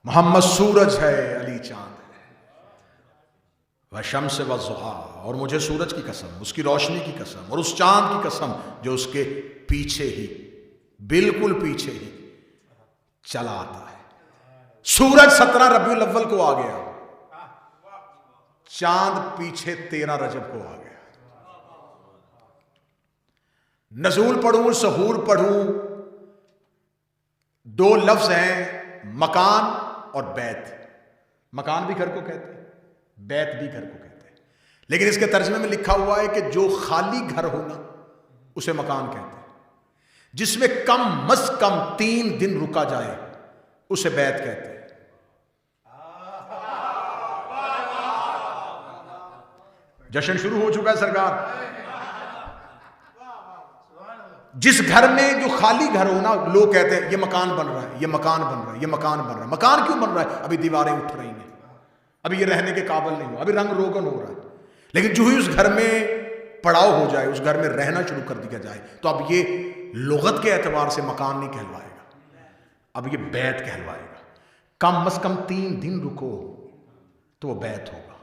محمد سورج ہے، علی چاند ہے، وَالشَّمْسِ وَالضُّحَىٰ، اور مجھے سورج کی قسم، اس کی روشنی کی قسم، اور اس چاند کی قسم جو اس کے پیچھے ہی، بالکل پیچھے ہی چلا آتا ہے۔ سورج 17 ربیع الاول کو آ گیا، چاند پیچھے 13 رجب کو آ گیا۔ نزول پڑھوں سحور پڑھوں، دو لفظ ہیں، مکان اور بیت۔ مکان بھی گھر کو کہتے ہیں، بیت بھی گھر کو کہتے ہیں، لیکن اس کے ترجمے میں لکھا ہوا ہے کہ جو خالی گھر ہونا اسے مکان کہتے ہیں، جس میں کم از کم 3 دن رکا جائے اسے بیت کہتے ہیں۔ جشن شروع ہو چکا ہے سرکار۔ جس گھر میں جو خالی گھر ہو نا، لوگ کہتے ہیں یہ مکان بن رہا ہے، یہ مکان بن رہا ہے، یہ مکان بن رہا ہے۔ مکان کیوں بن رہا ہے؟ ابھی دیواریں اٹھ رہی ہیں، ابھی یہ رہنے کے قابل نہیں ہوا، ابھی رنگ روگن ہو رہا ہے، لیکن جو ہی اس گھر میں پڑاؤ ہو جائے، اس گھر میں رہنا شروع کر دیا جائے، تو اب یہ لغت کے اعتبار سے مکان نہیں کہلوائے گا، اب یہ بیت کہلوائے گا۔ کم از کم 3 دن رکو تو وہ بیت ہوگا۔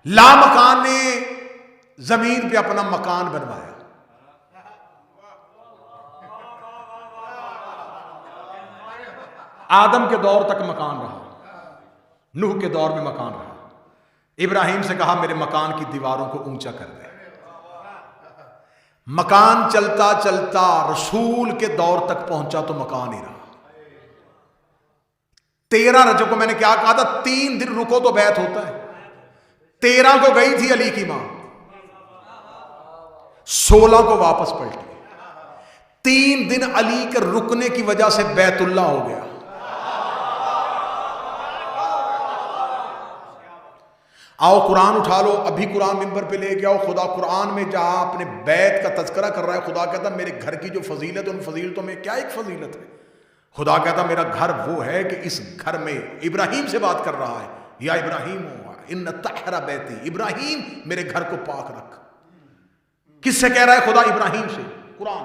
لا مکان نے زمین پہ اپنا مکان بنوایا، آدم کے دور تک مکان رہا، نوح کے دور میں مکان رہا، ابراہیم سے کہا میرے مکان کی دیواروں کو اونچا کر دے۔ مکان چلتا چلتا رسول کے دور تک پہنچا تو مکان ہی رہا۔ 13 رجب کو میں نے کیا کہا تھا؟ 3 دن رکو تو بیت ہوتا ہے۔ 13 کو گئی تھی علی کی ماں، 16 کو واپس پلٹی۔ 3 دن علی کے رکنے کی وجہ سے بیت اللہ ہو گیا۔ آؤ قرآن اٹھا لو، ابھی قرآن ممبر پہ لے کے آؤ۔ خدا قرآن میں جہاں اپنے بیت کا تذکرہ کر رہا ہے، خدا کہتا میرے گھر کی جو فضیلت ہے ان فضیلتوں میں کیا ایک فضیلت ہے؟ خدا کہتا میرا گھر وہ ہے کہ اس گھر میں ابراہیم سے بات کر رہا ہے، یا ابراہیم ان طہر بیتی، ابراہیم میرے گھر کو پاک رکھ۔ کس سے کہہ رہا ہے؟ خدا ابراہیم سے۔ قرآن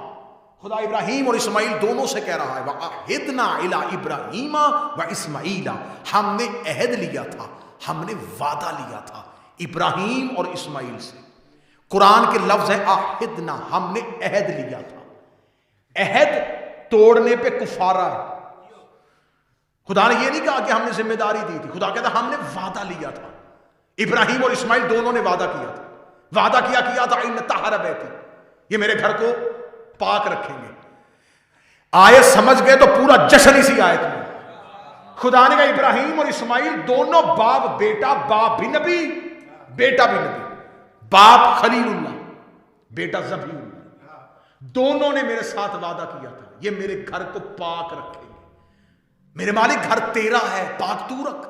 خدا ابراہیم اور اسماعیل دونوں سے کہہ رہا ہے، وَعَهِدْنَا إِلَىٰ إِبْرَاهِيمَ وَإِسْمَاعِيلَ، ہم نے عہد لیا تھا، ہم نے وعدہ لیا تھا ابراہیم اور اسماعیل سے۔ قرآن کے لفظ ہے عہدنا، ہم نے عہد لیا تھا۔ عہد توڑنے پہ کفارہ ہے۔ خدا نے یہ نہیں کہا کہ ہم نے ذمہ داری دی تھی، خدا کہتا ہم نے وعدہ لیا تھا۔ ابراہیم اور اسماعیل دونوں نے وعدہ کیا تھا، وعدہ کیا تھا ان طہر بیتی، یہ میرے گھر کو پاک رکھیں گے۔ آیت سمجھ گئے تو پورا جشن اسی آیت میں۔ خدا نے کہا ابراہیم اور اسماعیل دونوں باپ بیٹا، باپ بھی نبی بیٹا بھی نبی، باپ خلیل اللہ بیٹا ذبیح اللہ، دونوں نے میرے ساتھ وعدہ کیا تھا یہ میرے گھر کو پاک رکھیں گے۔ میرے مالک گھر تیرا ہے، پاک تو رکھ۔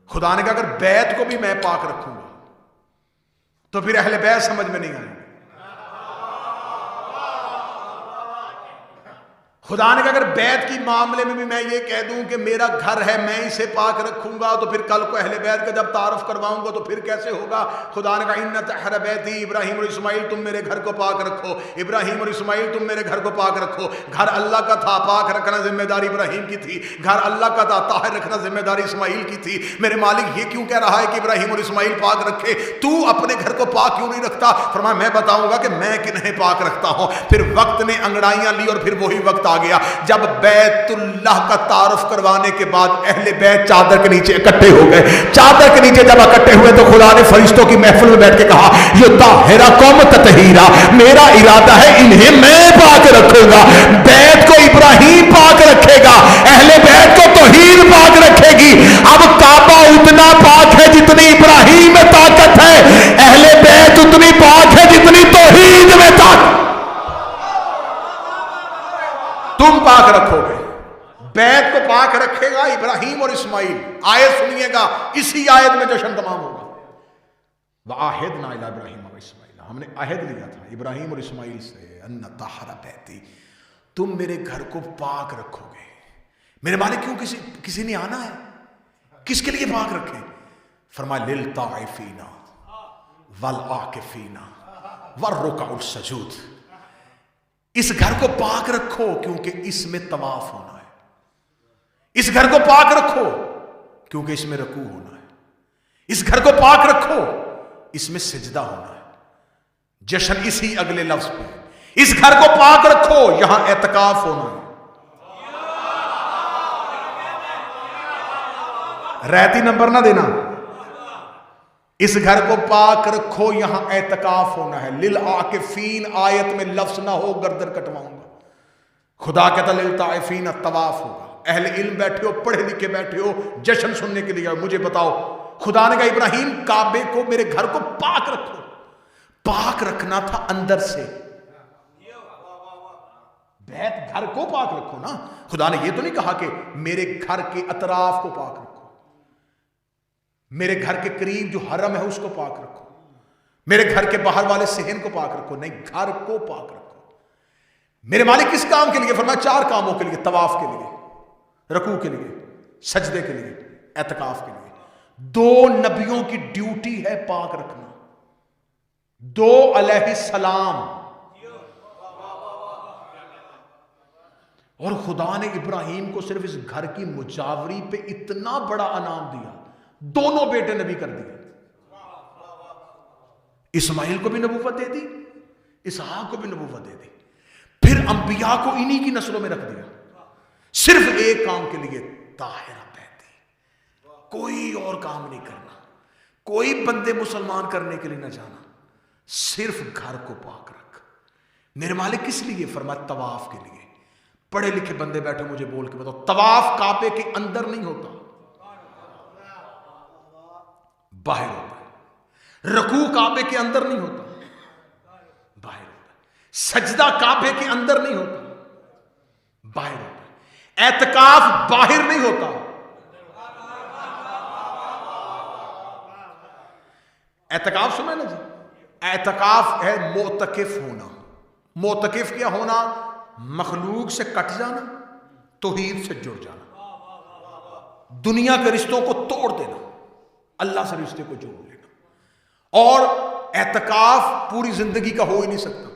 خدا نے کہا اگر بیت کو بھی میں پاک رکھوں گا تو پھر اہل بیت سمجھ میں نہیں آئیں گے۔ خدا نے کہا اگر بیت کی معاملے میں بھی میں یہ کہہ دوں کہ میرا گھر ہے میں اسے پاک رکھوں گا تو پھر کل کو اہل بیت کا جب تعارف کرواؤں گا تو پھر کیسے ہوگا؟ خدا نے کہا ان طہر بیتی، ابراہیم اور اسماعیل تم میرے گھر کو پاک رکھو، ابراہیم اور اسماعیل تم میرے گھر کو پاک رکھو۔ گھر اللہ کا تھا، پاک رکھنا ذمہ داری ابراہیم کی تھی، گھر اللہ کا تھا، طاہر رکھنا ذمہ داری اسماعیل کی تھی۔ میرے مالک یہ کیوں کہہ رہا ہے کہ ابراہیم اور اسماعیل پاک رکھے، تو اپنے گھر کو پاک کیوں نہیں رکھتا؟ فرمایا میں بتاؤں گا کہ میں کنہیں پاک رکھتا ہوں۔ پھر وقت نے انگڑائیاں لی اور پھر وہی وقت آ گیا جب بیت اللہ کا تعارف کروانے کے بعد اہل بیت چادر کے نیچے اکٹھے ہو گئے۔ چادر کے نیچے جب اکٹھے ہوئے تو خدا نے فرشتوں کی محفل میں بیٹھ کے کہا یطہرکم تطہیرا، میرا ارادہ ہے انہیں میں پاک رکھوں گا۔ بیت کو ابراہیم پاک رکھے گا، اہل بیت کو توحید پاک رکھے گی۔ اب کعبہ اتنا پاک ہے جتنی ابراہیم میں طاقت ہے، اہل بیت اتنی پاک ہے جتنی توحید میں طاقت۔ تم پاک رکھو گے، بیت کو پاک رکھے گا ابراہیم اور اسماعیل۔ آیت سنیے گا، اسی آیت میں جشن تمام ہوگا۔ وَعَاهِدْنَا إِلَىٰ إِبْرَاهِيمَ وَإِسْمَاعِيلَ، ہم نے عہد لیا تھا ابراہیم اور اسماعیل سے، أَنَّ طَهَّرَ بَيْتِي، تم میرے گھر کو پاک رکھو گے۔ میرے مالک کیوں کسی نے آنا ہے، کس کے لیے پاک رکھیں؟ فرمایا لِلْطَائِفِينَ وَالْعَاكِفِينَ وَالرُّكَعِ السُّجُودِ، اس گھر کو پاک رکھو کیونکہ اس میں طواف ہونا ہے، اس گھر کو پاک رکھو کیونکہ اس میں رکوع ہونا ہے، اس گھر کو پاک رکھو اس میں سجدہ ہونا ہے۔ جشن اسی اگلے لفظ پہ، اس گھر کو پاک رکھو یہاں اعتکاف ہونا ہے۔ رہتی نمبر نہ دینا، اس گھر کو پاک رکھو یہاں اعتکاف ہونا ہے۔ للعاکفین آیت میں لفظ نہ ہو گردن کٹواؤں گا۔ خدا کہتا للطائفین طواف ہوگا۔ اہل علم بیٹھے ہو، پڑھے لکھے بیٹھے ہو، جشن سننے کے لیے مجھے بتاؤ، خدا نے کہا ابراہیم کعبے کو، میرے گھر کو پاک رکھو۔ پاک رکھنا تھا اندر سے، بیت گھر کو پاک رکھو نا۔ خدا نے یہ تو نہیں کہا کہ میرے گھر کے اطراف کو پاک رکھو، میرے گھر کے قریب جو حرم ہے اس کو پاک رکھو، میرے گھر کے باہر والے صحن کو پاک رکھو، نہیں گھر کو پاک رکھو۔ میرے مالک کس کام کے لیے؟ فرمایا 4 کاموں کے لیے، طواف کے لیے، رکوع کے لیے، سجدے کے لیے، اعتکاف کے لیے۔ 2 نبیوں کی ڈیوٹی ہے پاک رکھنا، 2 علیہ السلام، اور خدا نے ابراہیم کو صرف اس گھر کی مجاوری پہ اتنا بڑا انعام دیا، دونوں بیٹے نبی کر دیے۔ اسماعیل کو بھی نبوت دے دی، اسحاق کو بھی نبوت دے دی، پھر انبیاء کو انہی کی نسلوں میں رکھ دیا، صرف ایک کام کے لیے، طاہرہ بیتی، کوئی اور کام نہیں کرنا، کوئی بندے مسلمان کرنے کے لیے نہ جانا، صرف گھر کو پاک رکھ۔ میرے مالک کس لیے؟ فرمایا طواف کے لیے۔ پڑھے لکھے بندے بیٹھے مجھے بول کے بتاؤ، طواف کعبے کے اندر نہیں ہوتا، باہر ہوتا ہے۔ رکوع کعبے کے اندر نہیں ہوتا، باہر ہوتا ہے۔ سجدہ کعبے کے اندر نہیں ہوتا، باہر ہوتا ہے۔ اعتکاف باہر نہیں ہوتا، اعتکاف سنا نا جی، اعتکاف ہے معتکف ہونا۔ معتکف کیا ہونا؟ مخلوق سے کٹ جانا، توحید سے جڑ جانا، دنیا کے رشتوں کو توڑ دینا، اللہ سے رشتے کو جوڑ لینا۔ اور اعتکاف پوری زندگی کا ہو ہی نہیں سکتا۔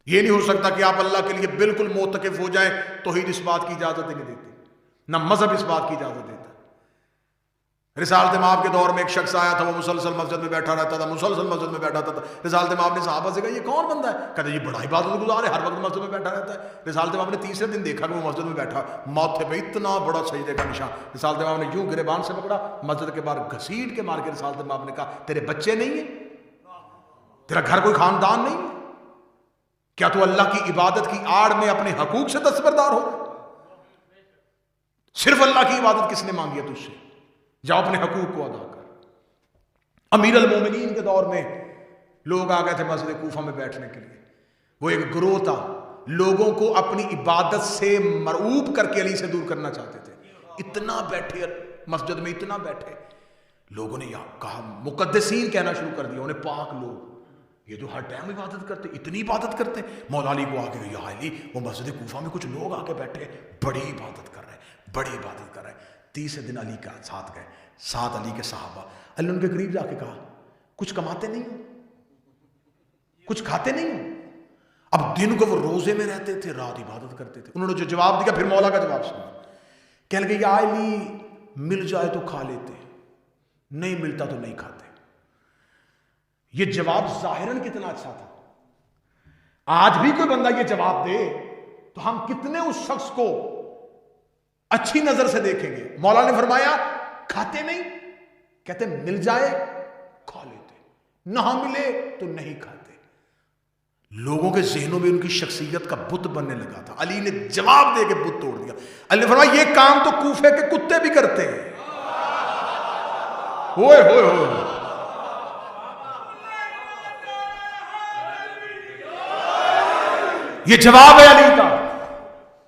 یہ نہیں ہو سکتا کہ آپ اللہ کے لیے بالکل معتکف ہو جائیں، توحید اس بات کی اجازت نہیں دیتی، نہ مذہب اس بات کی اجازت دیتا۔ رسالت مآب کے دور میں ایک شخص آیا تھا، وہ مسلسل مسجد میں بیٹھا رہتا تھا، مسلسل مسجد میں بیٹھا تھا۔ رسالت مآب نے صحابہ سے کہا یہ کون بندہ ہے؟ کہتے یہ بڑا عبادت گزار ہے، ہر وقت مسجد میں بیٹھا رہتا ہے۔ رسالت مآب نے تیسرے دن دیکھا کہ وہ مسجد میں بیٹھا، ماتھے پہ اتنا بڑا سجدے کا نشان۔ رسالت مآب نے یوں گریبان سے پکڑا، مسجد کے باہر گھسیٹ کے مار کے رسالت مآب نے کہا تیرے بچے نہیں ہیں؟ تیرا گھر کوئی خاندان نہیں ہے؟ کیا تو اللہ کی عبادت کی آڑ میں اپنے حقوق سے دستبردار ہو؟ صرف اللہ کی عبادت کس نے مانگی ہے تجھ سے؟ جاؤ اپنے حقوق کو ادا کر۔ امیر المومنین کے دور میں لوگ آ گئے تھے مسجد کوفہ میں بیٹھنے کے لیے، وہ ایک گروہ تھا، لوگوں کو اپنی عبادت سے مرعوب کر کے علی سے دور کرنا چاہتے تھے۔ اتنا بیٹھے مسجد میں، اتنا بیٹھے، لوگوں نے کہا مقدسین کہنا شروع کر دیا، انہیں پاک لوگ، یہ تو ہر ٹائم عبادت کرتے، اتنی عبادت کرتے. مولا علی کو آگے یا علی، وہ مسجد کوفہ میں کچھ لوگ آ کے بیٹھے بڑی عبادت کر رہے ہیں، بڑی عبادت کر رہے ہیں. تیسرے دن علی کا ساتھ گئے، ساتھ علی کے صحابہ. علی نے ان کے قریب جا کے کہا کچھ کماتے نہیں ہو، کچھ کھاتے نہیں ہو؟ اب دن کو وہ روزے میں رہتے تھے، رات عبادت کرتے تھے. انہوں نے جو جواب دیا پھر مولا کا جواب سنا. کہنے لگے یا علی مل جائے تو کھا لیتے، نہیں ملتا تو نہیں کھاتے. یہ جواب ظاہراً کتنا اچھا تھا. آج بھی کوئی بندہ یہ جواب دے تو ہم کتنے اس شخص کو اچھی نظر سے دیکھیں گے. مولا نے فرمایا کھاتے نہیں، کہتے مل جائے کھا لیتے، نہ ملے تو نہیں کھاتے. لوگوں کے ذہنوں میں ان کی شخصیت کا بت بننے لگا تھا. علی نے جواب دے کے بت توڑ دیا. علی نے فرمایا یہ کام تو کوفے کے کتے بھی کرتے ہیں. ہوئے ہوئے ہوئے، یہ جواب ہے علی کا.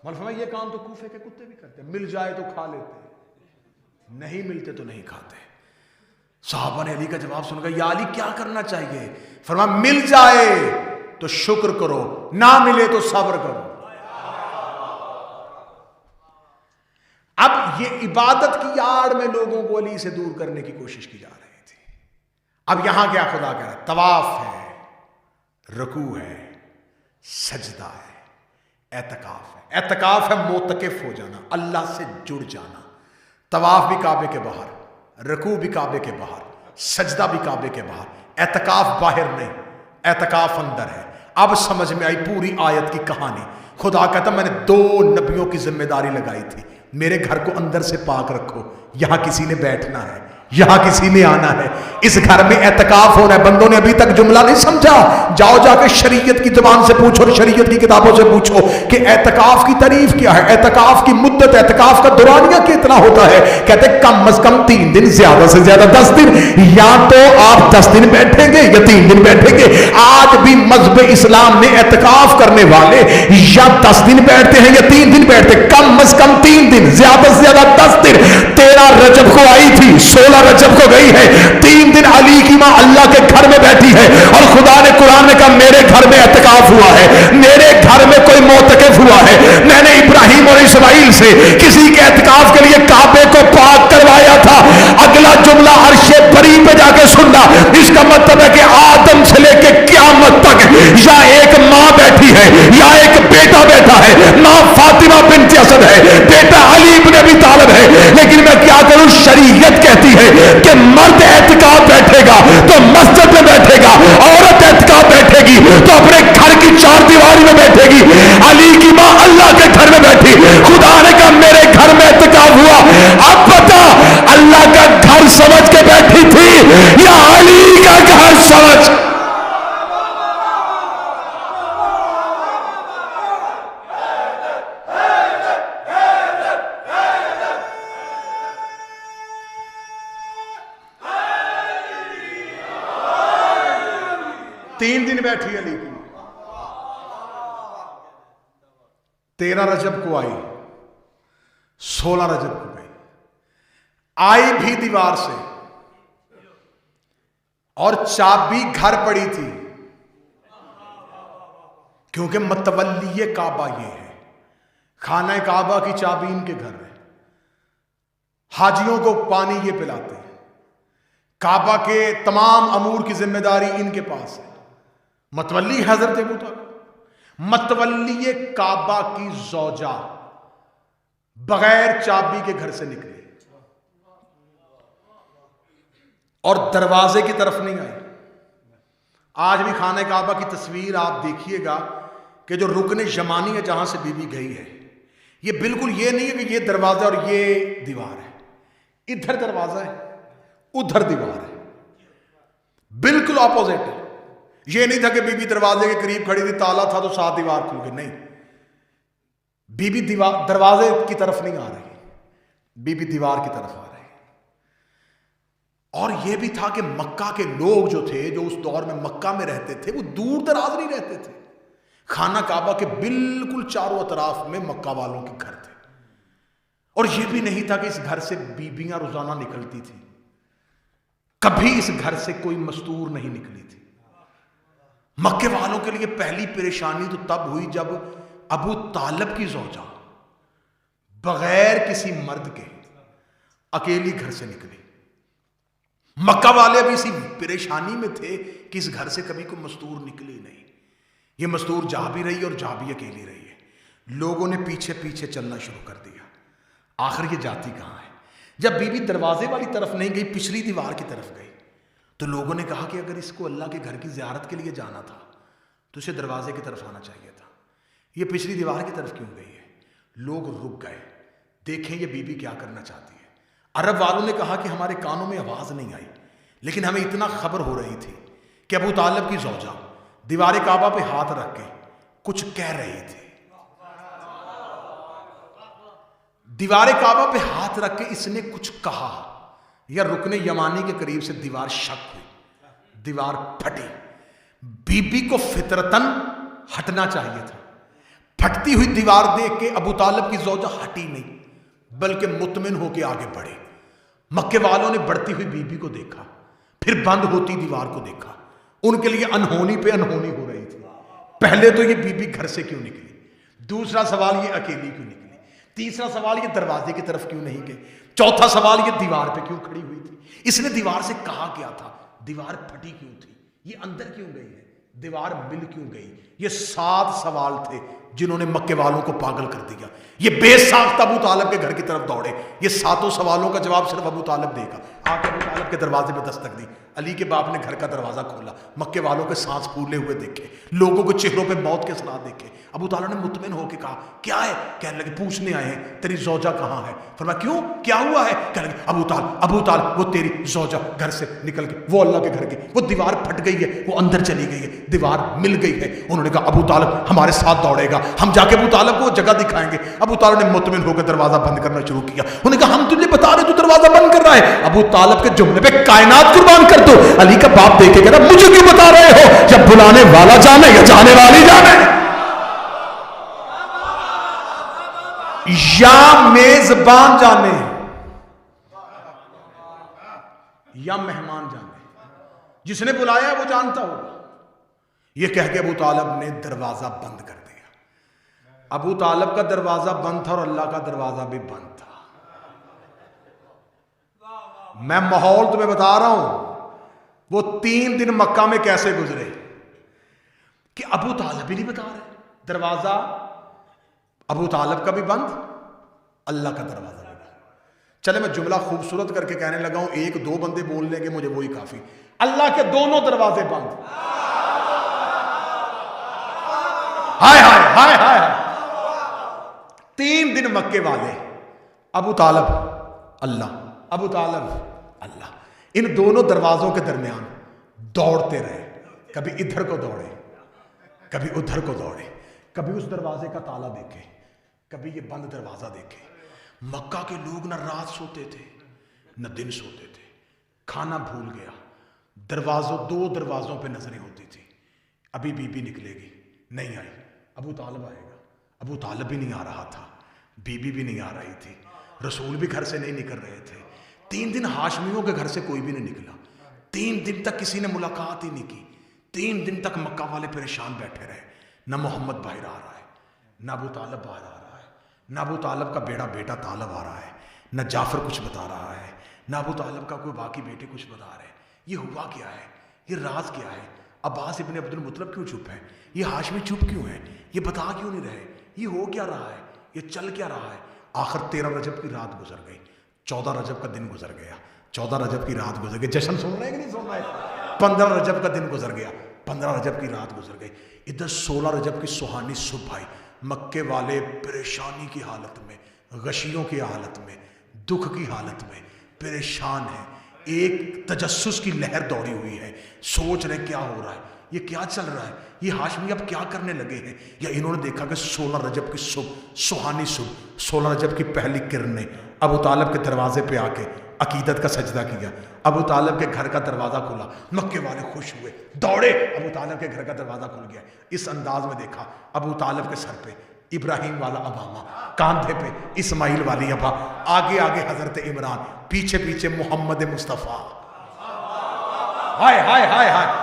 مولا فرمایا یہ کام تو کوفے کے کتے بھی کرتے ہیں، مل جائے تو کھا لیتے، نہیں ملتے تو نہیں کھاتے. صحابہ نے علی کا جواب سن کر یا علی کیا کرنا چاہیے؟ فرمایا مل جائے تو شکر کرو، نہ ملے تو صبر کرو. اب یہ عبادت کی آڑ میں لوگوں کو علی سے دور کرنے کی کوشش کی جا رہی تھی. اب یہاں کیا خدا کہہ رہا ہے؟ طواف ہے، رکوع ہے، سجدہ ہے، اعتکاف ہے. اعتکاف ہے معتکف ہو جانا، اللہ سے جڑ جانا. طواف بھی کعبے کے باہر، رکوع بھی کعبے کے باہر، سجدہ بھی کعبے کے باہر. اعتکاف باہر نہیں، اعتکاف اندر ہے. اب سمجھ میں آئی پوری آیت کی کہانی. خدا کہتا میں نے 2 نبیوں کی ذمہ داری لگائی تھی، میرے گھر کو اندر سے پاک رکھو، یہاں کسی نے بیٹھنا ہے، یہاں کسی نے آنا ہے، اس گھر میں اعتکاف ہونا ہے. بندوں نے ابھی تک جملہ نہیں سمجھا. جاؤ جا کے شریعت کی زبان سے پوچھو اور شریعت کی کتابوں سے پوچھو کہ اعتکاف کی تعریف کیا ہے، اعتکاف کی مدت، اعتکاف کا دورانیہ کتنا ہوتا ہے. کہتے کم از کم 3 دن، زیادہ سے زیادہ 10 دن. یا تو آپ 10 دن بیٹھیں گے یا 3 دن بیٹھیں گے. آج بھی مذہب اسلام میں اعتکاف کرنے والے یا 10 دن بیٹھتے ہیں یا 3 دن بیٹھتے ہیں. کم از کم 3 دن، زیادہ سے زیادہ 10 دن. 13 رجب کو آئی تھی، 16 رجب کو گئی ہے. 3 دن علی کی ماں اللہ کے گھر میں بیٹھی ہے اور خدا نے قرآن میں کہا میرے گھر میں اعتکاف ہوا ہے، میرے گھر میں کوئی معتکف ہوا ہے. میں نے ابراہیم اور اسماعیل سے کسی کے اعتکاف کے لیے کعبے کو پاک کروایا تھا. اگلا جملہ عرش بری پہ جا کے سننا. اس کا مطلب ہے کہ آدم سے لے کے قیامت تک یا ایک ماں بیٹھی ہے یا ایک بیٹا بیٹھا ہے. ماں فاطمہ بنت اسد ہے، بیٹا علی ابن ابی طالب ہے. لیکن میں کیا کروں، شریعت کہتی ہے کہ مرد اعتکاف بیٹھے گا تو مسجد میں بیٹھے گا، عورت اعتکاف بیٹھے گی تو اپنے گھر کی 4 دیواری میں بیٹھے گی. علی کی ماں اللہ کے گھر میں بیٹھی. خدا نے کہا میرے گھر میں اعتکاف ہوا. اب بتا اللہ کا گھر سمجھ کے بیٹھی تھی یا علی کا گھر سمجھ؟ تین دن بیٹھی علی کی. 13 رجب کو آئی، 16 رجب کو گئی. آئی بھی دیوار سے اور چابی گھر پڑی تھی، کیونکہ متولی کعبہ یہ ہے. خانہ کعبہ کی چابی ان کے گھر ہے. حاجیوں کو پانی یہ پلاتے ہیں. کعبہ کے تمام امور کی ذمہ داری ان کے پاس ہے. متولی حضرت ابو طالب. متولی کعبہ کی زوجہ بغیر چابی کے گھر سے نکلی اور دروازے کی طرف نہیں آئی. آج بھی خانہ کعبہ کی تصویر آپ دیکھیے گا کہ جو رکن یمانی ہے جہاں سے بی بی گئی ہے، یہ بالکل یہ نہیں ہے کہ یہ دروازہ اور یہ دیوار ہے. ادھر دروازہ ہے، ادھر دیوار ہے، بالکل اپوزٹ ہے. یہ نہیں تھا کہ بی بی دروازے کے قریب کھڑی تھی، تالا تھا تو ساتھ دیوار کھل گئی. نہیں، بی بی دروازے کی طرف نہیں آ رہی، بی بی دیوار کی طرف آ رہی. اور یہ بھی تھا کہ مکہ کے لوگ جو تھے، جو اس دور میں مکہ میں رہتے تھے، وہ دور دراز نہیں رہتے تھے. خانہ کعبہ کے بالکل چاروں اطراف میں مکہ والوں کے گھر تھے. اور یہ بھی نہیں تھا کہ اس گھر سے بیبیاں روزانہ نکلتی تھی. کبھی اس گھر سے کوئی مستور نہیں نکلی تھی. مکے والوں کے لیے پہلی پریشانی تو تب ہوئی جب ابو طالب کی زوجہ بغیر کسی مرد کے اکیلی گھر سے نکلی. مکہ والے ابھی اسی پریشانی میں تھے کہ اس گھر سے کبھی کوئی مستور نکلی نہیں. یہ مستور جا بھی رہی ہے اور جا بھی اکیلی رہی ہے. لوگوں نے پیچھے پیچھے چلنا شروع کر دیا. آخر یہ جاتی کہاں ہے؟ جب بی بی دروازے والی طرف نہیں گئی، پچھلی دیوار کی طرف گئی، تو لوگوں نے کہا کہ اگر اس کو اللہ کے گھر کی زیارت کے لیے جانا تھا تو اسے دروازے کی طرف آنا چاہیے تھا. یہ پچھلی دیوار کی طرف کیوں گئی ہے؟ لوگ رک گئے، دیکھیں یہ بی بی کیا کرنا چاہتی ہے. عرب والوں نے کہا کہ ہمارے کانوں میں آواز نہیں آئی، لیکن ہمیں اتنا خبر ہو رہی تھی کہ ابو طالب کی زوجہ دیوار کعبہ پہ ہاتھ رکھ کے کچھ کہہ رہی تھی. دیوار کعبہ پہ ہاتھ رکھ کے اس نے کچھ کہا، یا رکن یمانی کے قریب سے دیوار شک ہوئی، دیوار پھٹی. بی بی کو فطرتاً ہٹنا چاہیے تھا. پھٹتی ہوئی دیوار دیکھ کے ابو طالب کی زوجہ ہٹی نہیں بلکہ مطمئن ہو کے آگے بڑھے. مکے والوں نے بڑھتی ہوئی بی بی کو دیکھا، پھر بند ہوتی دیوار کو دیکھا. ان کے لیے انہونی پہ انہونی ہو رہی تھی. پہلے تو یہ بی بی گھر سے کیوں نکلی؟ دوسرا سوال یہ اکیلی کیوں نکلی؟ تیسرا سوال یہ دروازے کی طرف کیوں نہیں گئی؟ چوتھا سوال یہ دیوار پہ کیوں کھڑی ہوئی تھی؟ اس نے دیوار سے کہا کیا تھا؟ دیوار پھٹی کیوں تھی؟ یہ اندر کیوں گئی ہے؟ دیوار مل کیوں گئی؟ یہ 7 سوال تھے جنہوں نے مکے والوں کو پاگل کر دیا. یہ بے ساختہ ابو طالب کے گھر کی طرف دوڑے. یہ 7 سوالوں کا جواب صرف ابو طالب دے گا. آ کے ابو طالب کے دروازے پہ دستک دی. علی کے باپ نے گھر کا دروازہ کھولا. مکے والوں کے سانس پھولے ہوئے دیکھے، لوگوں کے چہروں پہ موت کے اثرات دیکھے. ابو طالب نے مطمئن ہو کے کہا کیا ہے؟ کہنے لگے پوچھنے آئے ہیں تیری زوجہ کہاں ہے. فرمایا کیوں، کیا ہوا ہے؟ کہنے لگے ابو طالب وہ تیری زوجہ گھر سے نکل کے وہ اللہ کے گھر کی وہ دیوار پھٹ گئی ہے، وہ اندر چلی گئی ہے، دیوار مل گئی ہے. انہوں نے کہا ابو طالب ہمارے ساتھ دوڑے گا، ہم جا کے ابو طالب کو جگہ دکھائیں گے. ابو طالب نے مطمئن ہو کے دروازہ بند کرنا شروع کیا. انہوں نے کہا ہم تجھے بتا رہے تو دروازہ بند کر رہا ہے. ابو طالب کے جملے پہ کائنات قربان کر دو. علی کا باپ دیکھ کے کہہ رہا مجھے کیوں بتا رہے ہو؟ جب بلانے والا جانے یا جانے والی جانے، یا میزبان جانے یا مہمان جانے، جس نے بلایا ہے وہ جانتا ہوگا. یہ کہہ کے ابو طالب نے دروازہ بند کر دیا. ابو طالب کا دروازہ بند تھا اور اللہ کا دروازہ بھی بند تھا. میں ماحول تمہیں بتا رہا ہوں. وہ 3 دن مکہ میں کیسے گزرے کہ ابو طالب بھی نہیں بتا رہے. دروازہ ابو طالب کا بھی بند، اللہ کا دروازہ بھی بند. چلے میں جملہ خوبصورت کر کے کہنے لگا ہوں، 1-2 بندے بول لیں گے مجھے وہی کافی. اللہ کے دونوں دروازے بند. ہائے ہائے ہائے ہائے. 3 دن مکے والے ابو طالب اللہ، ابو طالب اللہ، ان دونوں دروازوں کے درمیان دوڑتے رہے. کبھی ادھر کو دوڑے، کبھی ادھر کو دوڑے، کبھی اس دروازے کا تالا دیکھے، کبھی یہ بند دروازہ دیکھے. مکہ کے لوگ نہ رات سوتے تھے نہ دن سوتے تھے. کھانا بھول گیا. 2 دروازوں پہ نظریں ہوتی تھی. ابھی بی بی نکلے گی، نہیں آئی. ابو طالب آئے گا. ابو طالب بھی نہیں آ رہا تھا، بی بی بھی نہیں آ رہی تھی، رسول بھی گھر سے نہیں نکل رہے تھے. 3 دن ہاشمیوں کے گھر سے کوئی بھی نہیں نکلا. 3 دن تک کسی نے ملاقات ہی نہیں کی. 3 دن تک مکہ والے پریشان بیٹھے رہے. نہ محمد باہر آ رہا ہے، نہ ابو طالب باہر آ رہا ہے، نہ ابو طالب کا بیٹا طالب آ رہا ہے، نہ جعفر کچھ بتا رہا ہے، نہ ابو طالب کا کوئی باقی بیٹے کچھ بتا رہے ہیں. یہ ہوا کیا ہے؟ یہ راز کیا ہے؟ عباس ابن عبد المطلب کیوں چپ ہے؟ یہ ہاشمی چپ کیوں ہے؟ یہ بتا کیوں نہیں رہے؟ یہ ہو کیا رہا ہے؟ یہ چل کیا رہا ہے؟ آخر 13 رجب کی رات گزر گئی. 14 رجب کا دن گزر گیا. 14 رجب کی رات گزر گئی. جشن سن رہے ہیں کہ نہیں سن رہے؟ 15 رجب کا دن گزر گیا. 15 رجب کی رات گزر گئی. ادھر 16 رجب کی سہانی صبح آئی. مکے والے پریشانی کی حالت میں، غشیوں کی حالت میں، دکھ کی حالت میں پریشان ہیں. ایک تجسس کی لہر دوڑی ہوئی ہے. سوچ رہے کیا ہو رہا ہے، یہ کیا چل رہا ہے، یہ ہاشمی اب کیا کرنے لگے ہیں. یا انہوں نے دیکھا کہ 16 رجب کی صبح، سہانی صبح، 16 رجب کی پہلی کرنیں ابو طالب کے دروازے پہ آ کے عقیدت کا سجدہ کیا. ابو طالب کے گھر کا دروازہ کھلا. مکے والے خوش ہوئے، دوڑے. ابو طالب کے گھر کا دروازہ کھل گیا. اس انداز میں دیکھا ابو طالب کے سر پہ ابراہیم والا ابامہ، کاندھے پہ اسماعیل والی ابا، آگے آگے حضرت عمران، پیچھے پیچھے محمد مصطفیٰ. ہائے ہائے ہائے ہائے.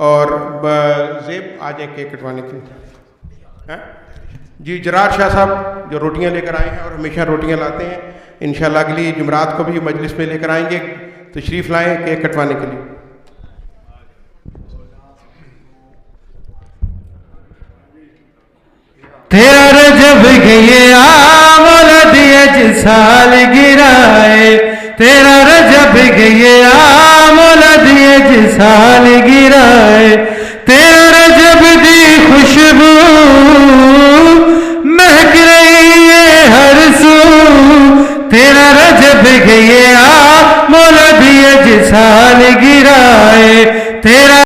اور زیب آ جائیں کیک کٹوانے کے لیے. جی جرار شاہ صاحب جو روٹیاں لے کر آئے ہیں اور ہمیشہ روٹیاں لاتے ہیں، انشاءاللہ اگلی جمعرات کو بھی مجلس میں لے کر آئیں گے. تشریف لائیں کیک کٹوانے کے لیے. تیرا رجب گیا مولد اج سال گرائے، تیرا رجب گیا مولد اج سال گرائے، تیرا رجب دی خوشبو مہک رہی ہے ہر سو، تیرا رجب گیا مولد اج سال گرائے، تیرا